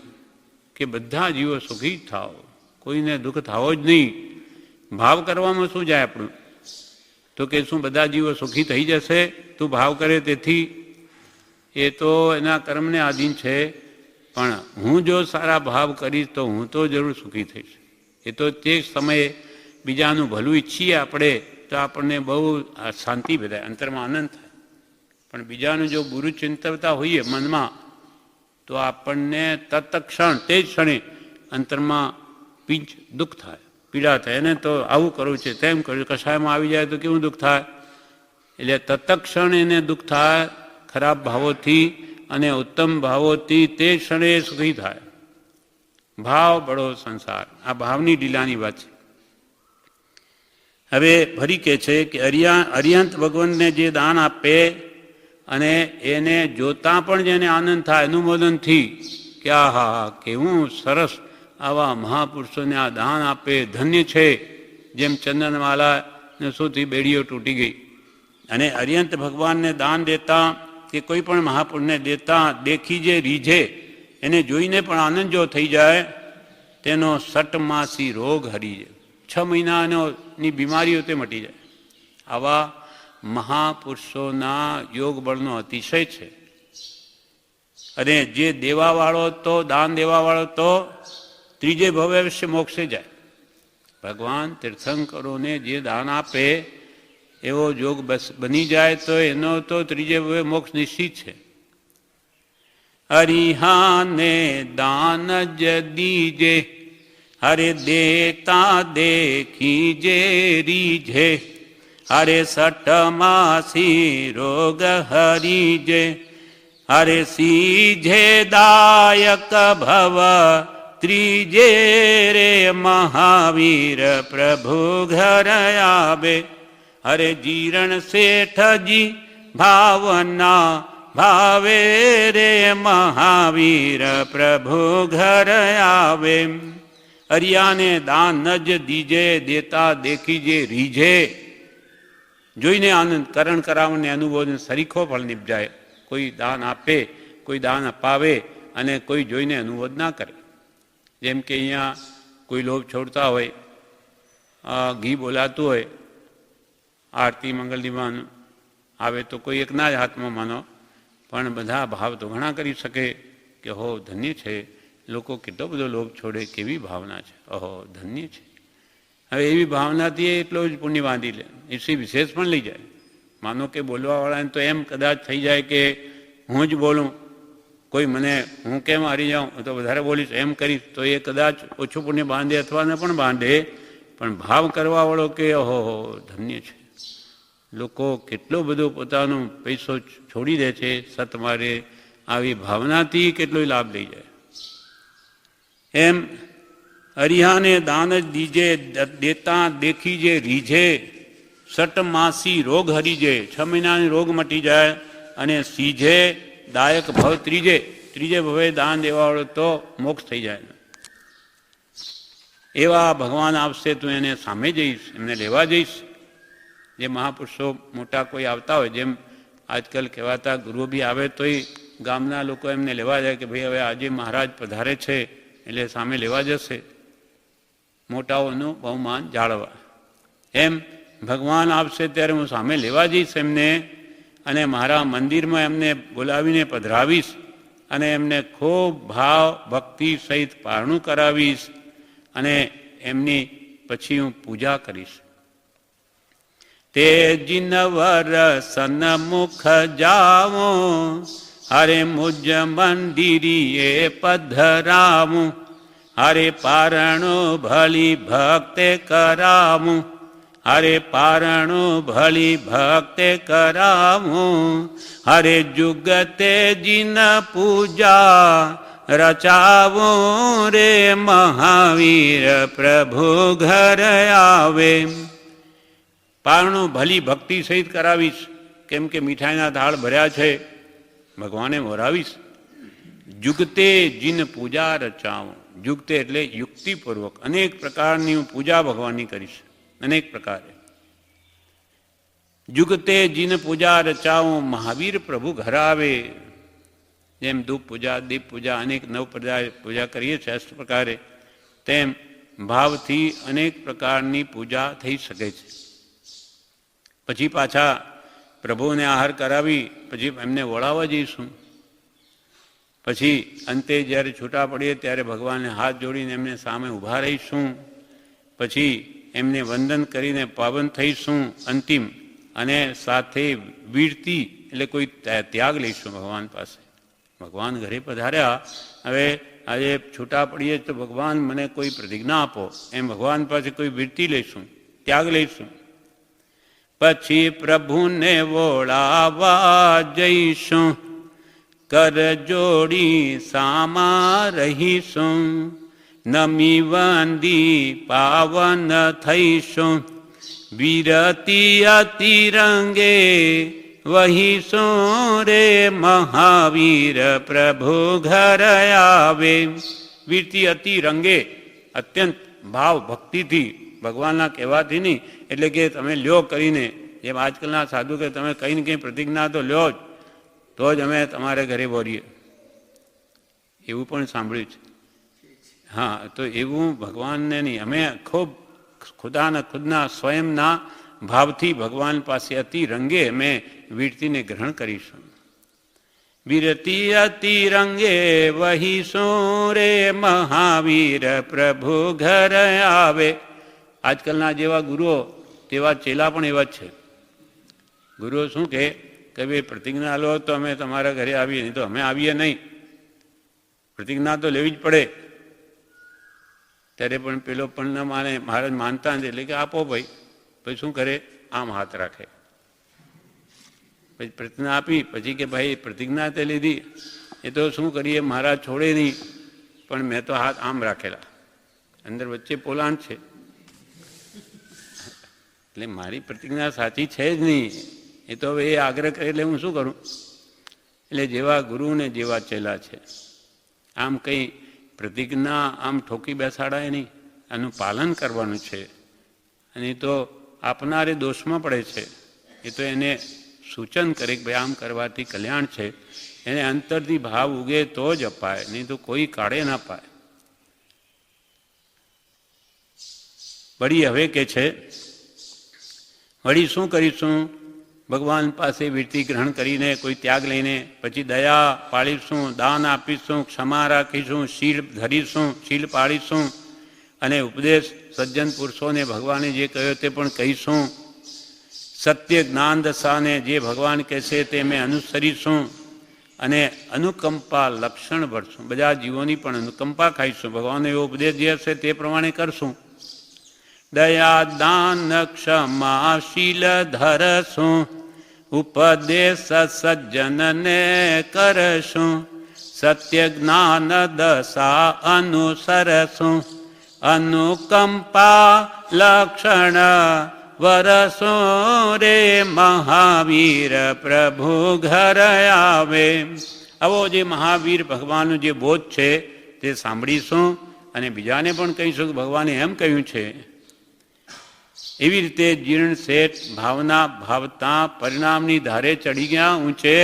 કે બધા જીવો સુખી થાવ, કોઈને દુઃખ થાવો જ નહીં. ભાવ કરવામાં શું જાય આપણું? તો કે શું બધા જીવો સુખી થઈ જશે તું ભાવ કરે તેથી? એ તો એના કર્મને આધીન છે. પણ હું જો સારા ભાવ કરીશ તો હું તો જરૂર સુખી થઈશ. એ તો તે સમયે બીજાનું ભલું ઈચ્છીએ આપણે તો આપણને બહુ શાંતિ બધાય, અંતરમાં આનંદ થાય. પણ બીજાનું જો બુરું ચિંતવતા હોઈએ મનમાં તો આપણને તત્ક્ષણ તે જ ક્ષણે અંતરમાં પીંચ દુઃખ થાય, પીડા થાય. એને તો આવું કરવું છે, તેમ કરવું, કશાયમાં આવી જાય તો કેવું દુઃખ થાય. એટલે તત્ક્ષણ એને દુઃખ થાય ખરાબ ભાવોથી, અને ઉત્તમ ભાવોથી તે ક્ષણે સુખી થાય. ભાવ બળો સંસાર. આ ભાવની લીલાની વાત છે. હવે ફરી કહે છે કે અરિયંત ભગવાનને જે દાન આપે અને એને જોતાં પણ જેને આનંદ થાય અનુમોદનથી કે આહા કેવું સરસ આવા મહાપુરુષોને આ દાન આપે, ધન્ય છે. જેમ ચંદનમાલાને શુંથી બેડીઓ તૂટી ગઈ. અને અરિયંત ભગવાનને દાન દેતા કે કોઈ પણ મહાપુરુષને દેતા દેખી જે રીઝે, એને જોઈને પણ આનંદ જો થઈ જાય, તેનો સટમાસી રોગ હરી જાય. 6 મહિનાની બીમારીઓ તે મટી જાય. આવા મહાપુરુષોના યોગ બળનો અતિશય છે. અને જે દેવાવાળો તો દાન દેવાવાળો તો ત્રીજે ભવ્ય મોક્ષે જાય. ભગવાન તીર્થંકરોને જે દાન આપે એવો યોગ બની જાય તો એનો તો ત્રીજે ભવ્ય મોક્ષ નિશ્ચિત છે. હરિહાને દાન જ દીજે, હરે દેતા દેખી જે રીઝે, હરે સટમાસી રોગ હરીજે, હરે સીજે દાયક ભવ ત્રીજે રે મહાવીર પ્રભુ ઘર આવે. હરે જીરણ શેઠજી ભાવના ભાવે રે મહાવીર પ્રભુ ઘર આવે. અરિયાને દાન જ દીજે, દેતા દેખી જે રીઝે. જોઈને આનંદ, કરણ કરાવને અનુભવને સરીખો ફળ નિપજાય. કોઈ દાન આપે, કોઈ દાન અપાવે અને કોઈ જોઈને અનુભવ ના કરે. જેમ કે અહીંયા કોઈ લોભ છોડતા હોય, ઘી બોલાતું હોય, આરતી મંગલદીવાન આવે તો કોઈ એકના જ હાથમાં માનો, પણ બધા ભાવ તો ઘણા કરી શકે કે હો ધન્ય છે, લોકો કેટલો બધો લોભ છોડે, કેવી ભાવના છે, ઓહો ધન્ય છે. હવે એવી ભાવનાથી એટલો જ પુણ્ય બાંધી લે, એસી વિશેષ પણ લઈ જાય. માનો કે બોલવાવાળાને તો એમ કદાચ થઈ જાય કે હું જ બોલું, કોઈ મને હું કેમ હારી જાઉં, તો વધારે બોલીશ એમ કરીશ, તો એ કદાચ ઓછું પુણ્ય બાંધે અથવા ન પણ બાંધે. પણ ભાવ કરવાવાળો કે ઓહો ધન્ય છે. લોકો કેટલો બધો પોતાનો પૈસો છોડી દે છે સતમારે, આવી ભાવનાથી કેટલો લાભ લઈ જાય. એમ અરિહાને દાન જ દીજે, દેતા દેખી જે રીઝે, સટમાસી રોગ હરીજે, 6 મહિનાની રોગ મટી જાય. અને સીજે દાયક ભવ ત્રીજે ભવે દાન દેવાવાળો તો મોક્ષ થઈ જાય. એવા ભગવાન આવશે તું એને સામે જઈશ, એમને લેવા જઈશ. જે મહાપુરુષો મોટા કોઈ આવતા હોય, જેમ આજકાલ કહેવાતા ગુરુ બી આવે તોય ગામના લોકો એમને લેવા જાય કે ભાઈ હવે આજે મહારાજ પધારે છે એટલે સામે લેવા જશે, મોટાઓનું બહુમાન જાળવા. એમ ભગવાન આવશે ત્યારે હું સામે લેવા જઈશ એમને, અને મારા મંદિરમાં એમને બોલાવીને પધરાવીશ અને એમને ખૂબ ભાવ ભક્તિ સહિત પારણું કરાવીશ અને એમની પછી હું પૂજા કરીશ. તે જીનવર સન્મુખ જાવો, હરે મુજ મંદિરીએ પધરાવું, હરે પારણો ભલી ભક્તે કરાવું, હરે પારણો ભલી ભક્તે કરાવું, હરે જુગતે જીન પૂજા રચાવું, રે મહાવીર પ્રભુ ઘર આવે. પારણું ભલી ભક્તિ સહિત કરાવીશ, કેમ કે મીઠાઈના થાળ ભર્યા છે, ભગવાને વરાવીશ. જુગતે જીન પૂજા રચાવું, જુગતે એટલે યુક્તિપૂર્વક અનેક પ્રકારની હું પૂજા ભગવાનની કરીશ, અનેક પ્રકારે. જુગતે જીન પૂજા રચાવું, મહાવીર પ્રભુ ઘર આવે. જેમ ધૂપ પૂજા, દીપ પૂજા, અનેક નવ પૂજા કરીએ છીએ અષ્ટ પ્રકારે, તેમ ભાવથી અનેક પ્રકારની પૂજા થઈ શકે છે. પછી પાછા પ્રભુને આહાર કરાવી પછી એમને વળાવવા જઈશું. પછી અંતે જ્યારે છૂટા પડીએ ત્યારે ભગવાનને હાથ જોડીને એમને સામે ઊભા રહીશું. પછી એમને વંદન કરીને પાવન થઈશું અંતિમ, અને સાથે વીરતી એટલે કોઈ ત્યાગ લઈશું ભગવાન પાસે. ભગવાન ઘરે પધાર્યા, હવે આજે છૂટા પડીએ તો ભગવાન મને કોઈ પ્રતિજ્ઞા આપો, એમ ભગવાન પાસે કોઈ વીરતી લઈશું, ત્યાગ લઈશું. પછી પ્રભુને વોળાવા જઈશું, કર જોડી સામા રહીશું, નમી વંદી પાવન થઈશું, વિરતી અતિરંગે વહીશું, રે મહાવીર પ્રભુ ઘર આવે. વીરતી અતિ રંગે, અત્યંત ભાવ ભક્તિથી, ભગવાનના કહેવાથી નહીં, એટલે કે તમે લ્યો કરીને, જેમ આજકાલના સાધુ કે તમે કંઈ ને કંઈ પ્રતિજ્ઞા તો લ્યો જ, તો જ અમે તમારે ઘરે બોરીએ, એવું પણ સાંભળ્યું છે. હા, તો એવું ભગવાનને નહીં, અમે ખૂબ ખુદના સ્વયંના ભાવથી ભગવાન પાસે અતિ રંગે અમે વીરતીને ગ્રહણ કરીશું. વિરતી અતિ રંગે વહીશું, રે મહાવીર પ્રભુ ઘર આવે. આજકાલના જેવા ગુરુઓ તેવા ચેલા પણ એવા જ છે. ગુરુઓ શું કે ભાઈ પ્રતિજ્ઞા લો તો અમે તમારા ઘરે આવીએ, નહીં તો અમે આવીએ નહીં, પ્રતિજ્ઞા તો લેવી જ પડે. ત્યારે પણ પેલો પણ ન માને, મહારાજ માનતા નથી, એટલે કે આપો ભાઈ. પછી શું કરે, આમ હાથ રાખે. પછી પ્રતિજ્ઞા આપી, પછી કે ભાઈ પ્રતિજ્ઞા તે લીધી, એ તો શું કરીએ, મહારાજ છોડે નહીં, પણ મેં તો હાથ આમ રાખેલા, અંદર વચ્ચે પોલાણ છે, એટલે મારી પ્રતિજ્ઞા સાચી છે જ નહીં. એ તો હવે એ આગ્રહ કરે એટલે હું શું કરું. એટલે જેવા ગુરુ ને જેવા ચેલા છે. આમ કંઈ પ્રતિજ્ઞા આમ ઠોકી બેસાડાય નહીં, આનું પાલન કરવાનું છે. અને એ તો આપનારે દોષમાં પડે છે, એ તો એને સૂચન કરે કે ભાઈ આમ કરવાથી કલ્યાણ છે, એને અંતરથી ભાવ ઉગે તો જ અપાય, નહીં તો કોઈ કાળે ના પાય. વળી હવે કે છે, વળી શું કરીશું, ભગવાન પાસે વીરતી ગ્રહણ કરીને, કોઈ ત્યાગ લઈને, પછી દયા પાળીશું, દાન આપીશું, ક્ષમા રાખીશું, શીલ ધરીશું, શીલ પાળીશું, અને ઉપદેશ સજ્જન પુરુષોને ભગવાને જે કહ્યો તે પણ કહીશું. સત્ય જ્ઞાન દશાને જે ભગવાન કહેશે તે મેં અનુસરીશું, અને અનુકંપા લક્ષણ ભરશું, બધા જીવોની પણ અનુકંપા ખાઈશું. ભગવાનનો એવો ઉપદેશ જે હશે તે પ્રમાણે કરશું. દયા દાન ક્ષમા શીલ ધરશું, ઉપદેશ સજ્જનને કરશું, સત્ય જ્ઞાન દશા અનુસરશું, અનુકંપા લક્ષણ વરસો, રે મહાવીર પ્રભુ ઘર આવે. આવો જે મહાવીર ભગવાનનો જે બોધ છે તે સાંભળીશું અને બીજાને પણ કહીશું કે ભગવાને એમ કહ્યું છે. એવી રીતે જીર્ણ શેઠ ભાવના ભાવતા પરિણામની ધારે ચડી ગયા ઊંચે,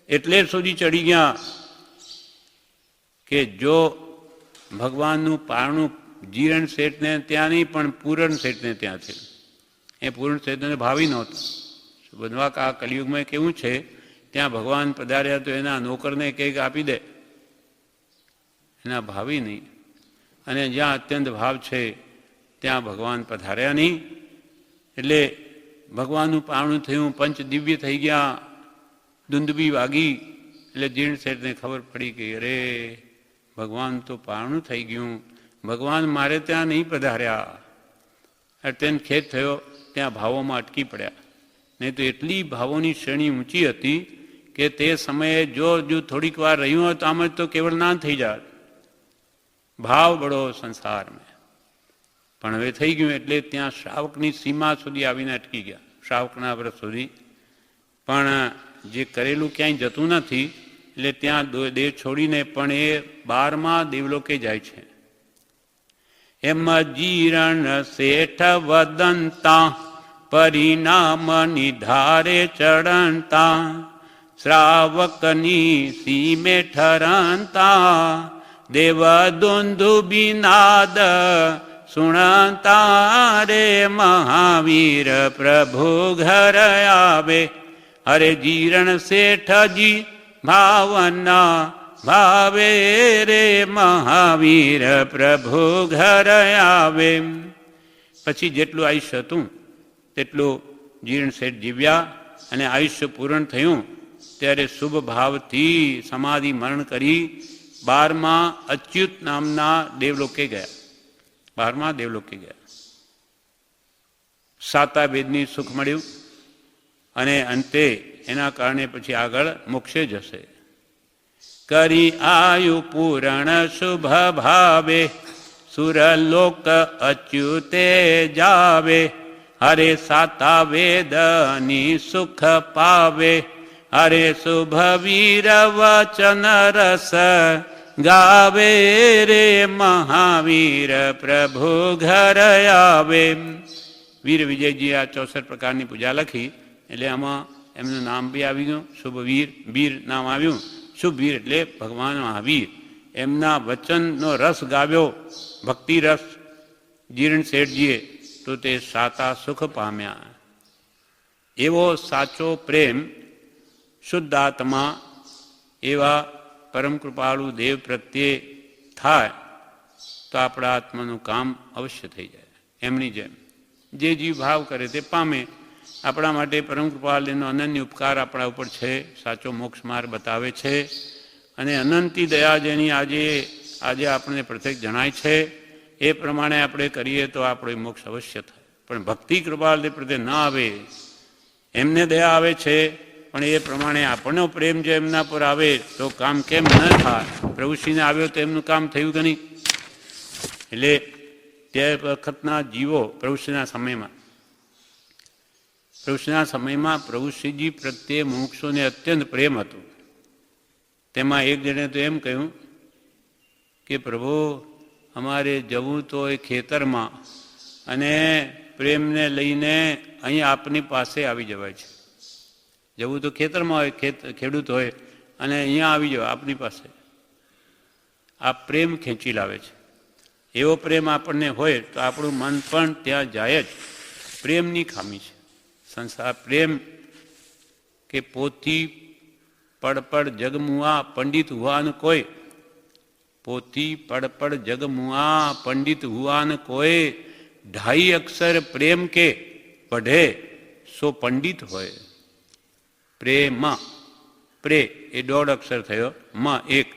એટલે સુધી ચડી ગયા કે જો ભગવાનનું પારણું જીર્ણ શેઠને ત્યાં નહીં પણ પૂરણ શેઠને ત્યાં છે. એ પૂરણ શેઠને ભાવી નહોતું. બનવા આ કલિયુગમાં કેવું છે, ત્યાં ભગવાન પધાર્યા તો એના નોકરને કંઈક આપી દે, એના ભાવી નહીં. અને જ્યાં અત્યંત ભાવ છે ત્યાં ભગવાન પધાર્યા નહીં. એટલે ભગવાનનું પારણું થયું, પંચ દિવ્ય થઈ ગયા, દુંદુબી વાગી. એટલે જીર્ણ શેઠને ખબર પડી કે અરે ભગવાન તો પારણું થઈ ગયું, ભગવાન મારે ત્યાં નહીં પધાર્યા. અત્યંત ખેદ થયો, ત્યાં ભાવોમાં અટકી પડ્યા. નહીં તો એટલી ભાવોની શ્રેણી ઊંચી હતી કે તે સમયે જો થોડીક વાર રહ્યું હોય તો આમ જ તો કેવળ ના થઈ જાય. ભાવ બળો સંસારમાં. પણ હવે થઈ ગયું એટલે ત્યાં શ્રાવકની સીમા સુધી આવીને અટકી ગયા, શ્રાવકના વ્રત સુધી. પણ જે કરેલું ક્યાંય જતું નથી, એટલે ત્યાં દેહ છોડીને પણ એ 12મા દેવલોકે જાય છે. એમ જીર્ણ શેઠ વદંતા પરિણામ નિધારે ચડંતા, શ્રાવકની સીમે ઠરંતા, દેવ દુંદુબિનાદ સુણતા રે મહાવીર પ્રભુ ઘર આવે. અરે જીર્ણ શેઠજી ભાવના ભાવે રે મહાવીર પ્રભુ ઘર આવે. પછી જેટલું આયુષ્ય હતું તેટલું જીર્ણ શેઠ જીવ્યા. અને આયુષ્ય પૂર્ણ થયું ત્યારે શુભ ભાવથી સમાધિ મરણ કરી 12મા અચ્યુત નામના દેવલોકે ગયા. 12મા દેવલોકે ગયા. સાતા વેદની સુખ મળ્યું અને અંતે એના કારણે પછી આગળ મોક્ષે જશે. કરી આયુ પૂરણ શુભ ભાવે, સુરલોક અચ્યુતે જાવે. હરે સાતા વેદની સુખ પાવે, હરે શુભ વીર વચન રસ ગાવે રે મહાવીર પ્રભુ ઘર આવે. વીર વિજયજી આ 64 પ્રકારની પૂજા લખી, એટલે આમાં એમનું નામ બી આવી ગયું, શુભવીર. વીર નામ આવ્યું, શુભવીર એટલે ભગવાન મહાવીર. એમના વચનનો રસ ગાવ્યો, ભક્તિ રસ જીર્ણ શેઠજીએ, તો તે સાતા સુખ પામ્યા. એવો સાચો પ્રેમ શુદ્ધ આત્મા એવા પરમ કૃપાળુ દેવ પ્રત્યે થાય તો આપણા આત્માનું કામ અવશ્ય થઈ જાય. એમની જેમ જે જીવ ભાવ કરે તે પામે. આપણા માટે પરમ કૃપાળુનો અનન્ય ઉપકાર આપણા ઉપર છે, સાચો મોક્ષ માર્ગ બતાવે છે. અને અનંતી દયા જેની આજે આપણને પ્રત્યેક જણાય છે, એ પ્રમાણે આપણે કરીએ તો આપણે મોક્ષ અવશ્ય થાય. પણ ભક્તિ કૃપાળુ પ્રત્યે ન આવે, એમને દયા આવે છે પણ એ પ્રમાણે આપણનો પ્રેમ જો એમના પર આવે તો કામ કેમ ન થાય? પ્રભુશ્રીને આવ્યો તો એમનું કામ થયું કે નહીં? એટલે તે વખતના જીવો પ્રભુશ્રીના સમયમાં પ્રભુશ્રીજી પ્રત્યે મુમુક્ષુને અત્યંત પ્રેમ હતો. તેમાં એક જણે તો એમ કહ્યું કે પ્રભુ અમારે જવું તો એ ખેતરમાં, અને પ્રેમને લઈને અહીં આપની પાસે આવી જવાય છે. જવું તો ખેતરમાં હોય, ખેડૂત હોય, અને અહીંયા આવી જાવ આપની પાસે. આ પ્રેમ ખેંચી લાવે છે. એવો પ્રેમ આપણને હોય તો આપણું મન પણ ત્યાં જાય જ. પ્રેમની ખામી છે સંસાર. પ્રેમ કે પોથી પડપડ જગમુઆ પંડિત હુઆન કોઈ, પોથી પડપડ જગમુઆ પંડિત હુઆન કોઈ, 2.5 અક્ષર પ્રેમ કે પઢે સો પંડિત હોય. પ્રેમ પ્રે એ 1.5 અક્ષર થયો, માં 1,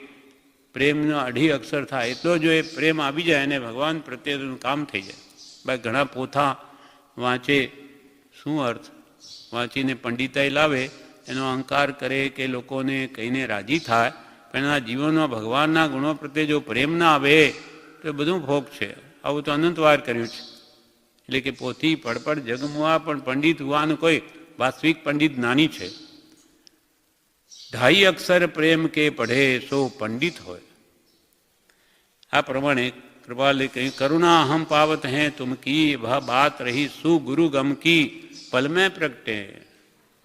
પ્રેમનો 2.5 અક્ષર થાય. એટલો જો એ પ્રેમ આવી જાય અને ભગવાન પ્રત્યેનું કામ થઈ જાય. ભાઈ ઘણા પોથા વાંચે, શું અર્થ? વાંચીને પંડિતાઈ લાવે, એનો અહંકાર કરે કે લોકોને કહીને રાજી થાય, પણ એના જીવનમાં ભગવાનના ગુણો પ્રત્યે જો પ્રેમ ના આવે તો બધું ભોગ છે. આવું તો અનંતવાર કર્યું છે. એટલે કે પોથી પડપડ જગમુઆ પણ પંડિત હુઆન કોઈ, વાસ્તવિક પંડિત નાની છે. 2.5 અક્ષર પ્રેમ કે પઢે સો પંડિત હોય. આ પ્રમાણે કૃપાલે કહ્યું, કરુણા હમ પાવત હૈ તુમ કી વહ બાત રહી સુ ગુરુ ગમ કી પલ મેં પ્રગટે.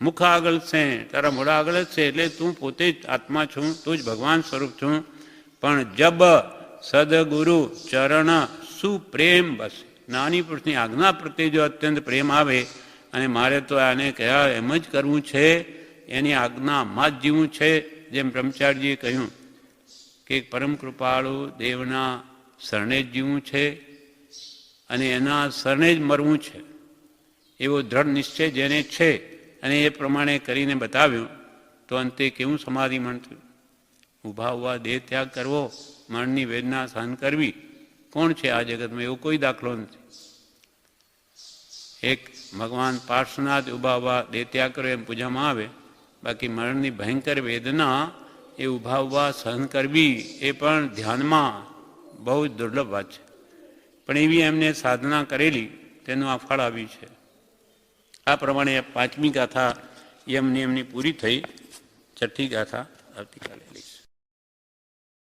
મુખ આગળ છે, તારા મોઢા આગળ જ છે, એટલે તું પોતે જ આત્મા છું, તું જ ભગવાન સ્વરૂપ છું. પણ જબ સદગુરુ ચરણ સુપ્રેમ બસ, નાની પુરુષની આજ્ઞા પ્રત્યે જો અત્યંત પ્રેમ આવે અને મારે તો આને કયા એમ જ કરવું છે, એની આજ્ઞામાં જ જીવવું છે. જેમ બ્રહ્મચારીજીએ કહ્યું કે પરમ કૃપાળુ દેવના શરણે જ જીવવું છે અને એના શરણે જ મરવું છે, એવો દ્રઢ નિશ્ચય જેને છે અને એ પ્રમાણે કરીને બતાવ્યું તો અંતે કેવું સમાધિ મળતું. ઊભા ઉભા દેહ ત્યાગ કરવો, મરણની વેદના સહન કરવી, કોણ છે આ જગતમાં? એવો કોઈ દાખલો નથી. એક ભગવાન પાર્શ્વનાથ ઊભા ઉભા દેહ ત્યાગ કરો એમ પૂજામાં આવે, બાકી મરણની ભયંકર વેદના એ ઊભા ઉભા સહન કરવી એ પણ ધ્યાનમાં બહુ જ દુર્લભ વાત છે. પણ એવી એમને સાધના કરેલી, તેનું આ ફળ આવ્યું છે. આ પ્રમાણે 5મી ગાથા યમની એમની પૂરી થઈ. 6ઠ્ઠી ગાથા આવતીકાલે લઈશ.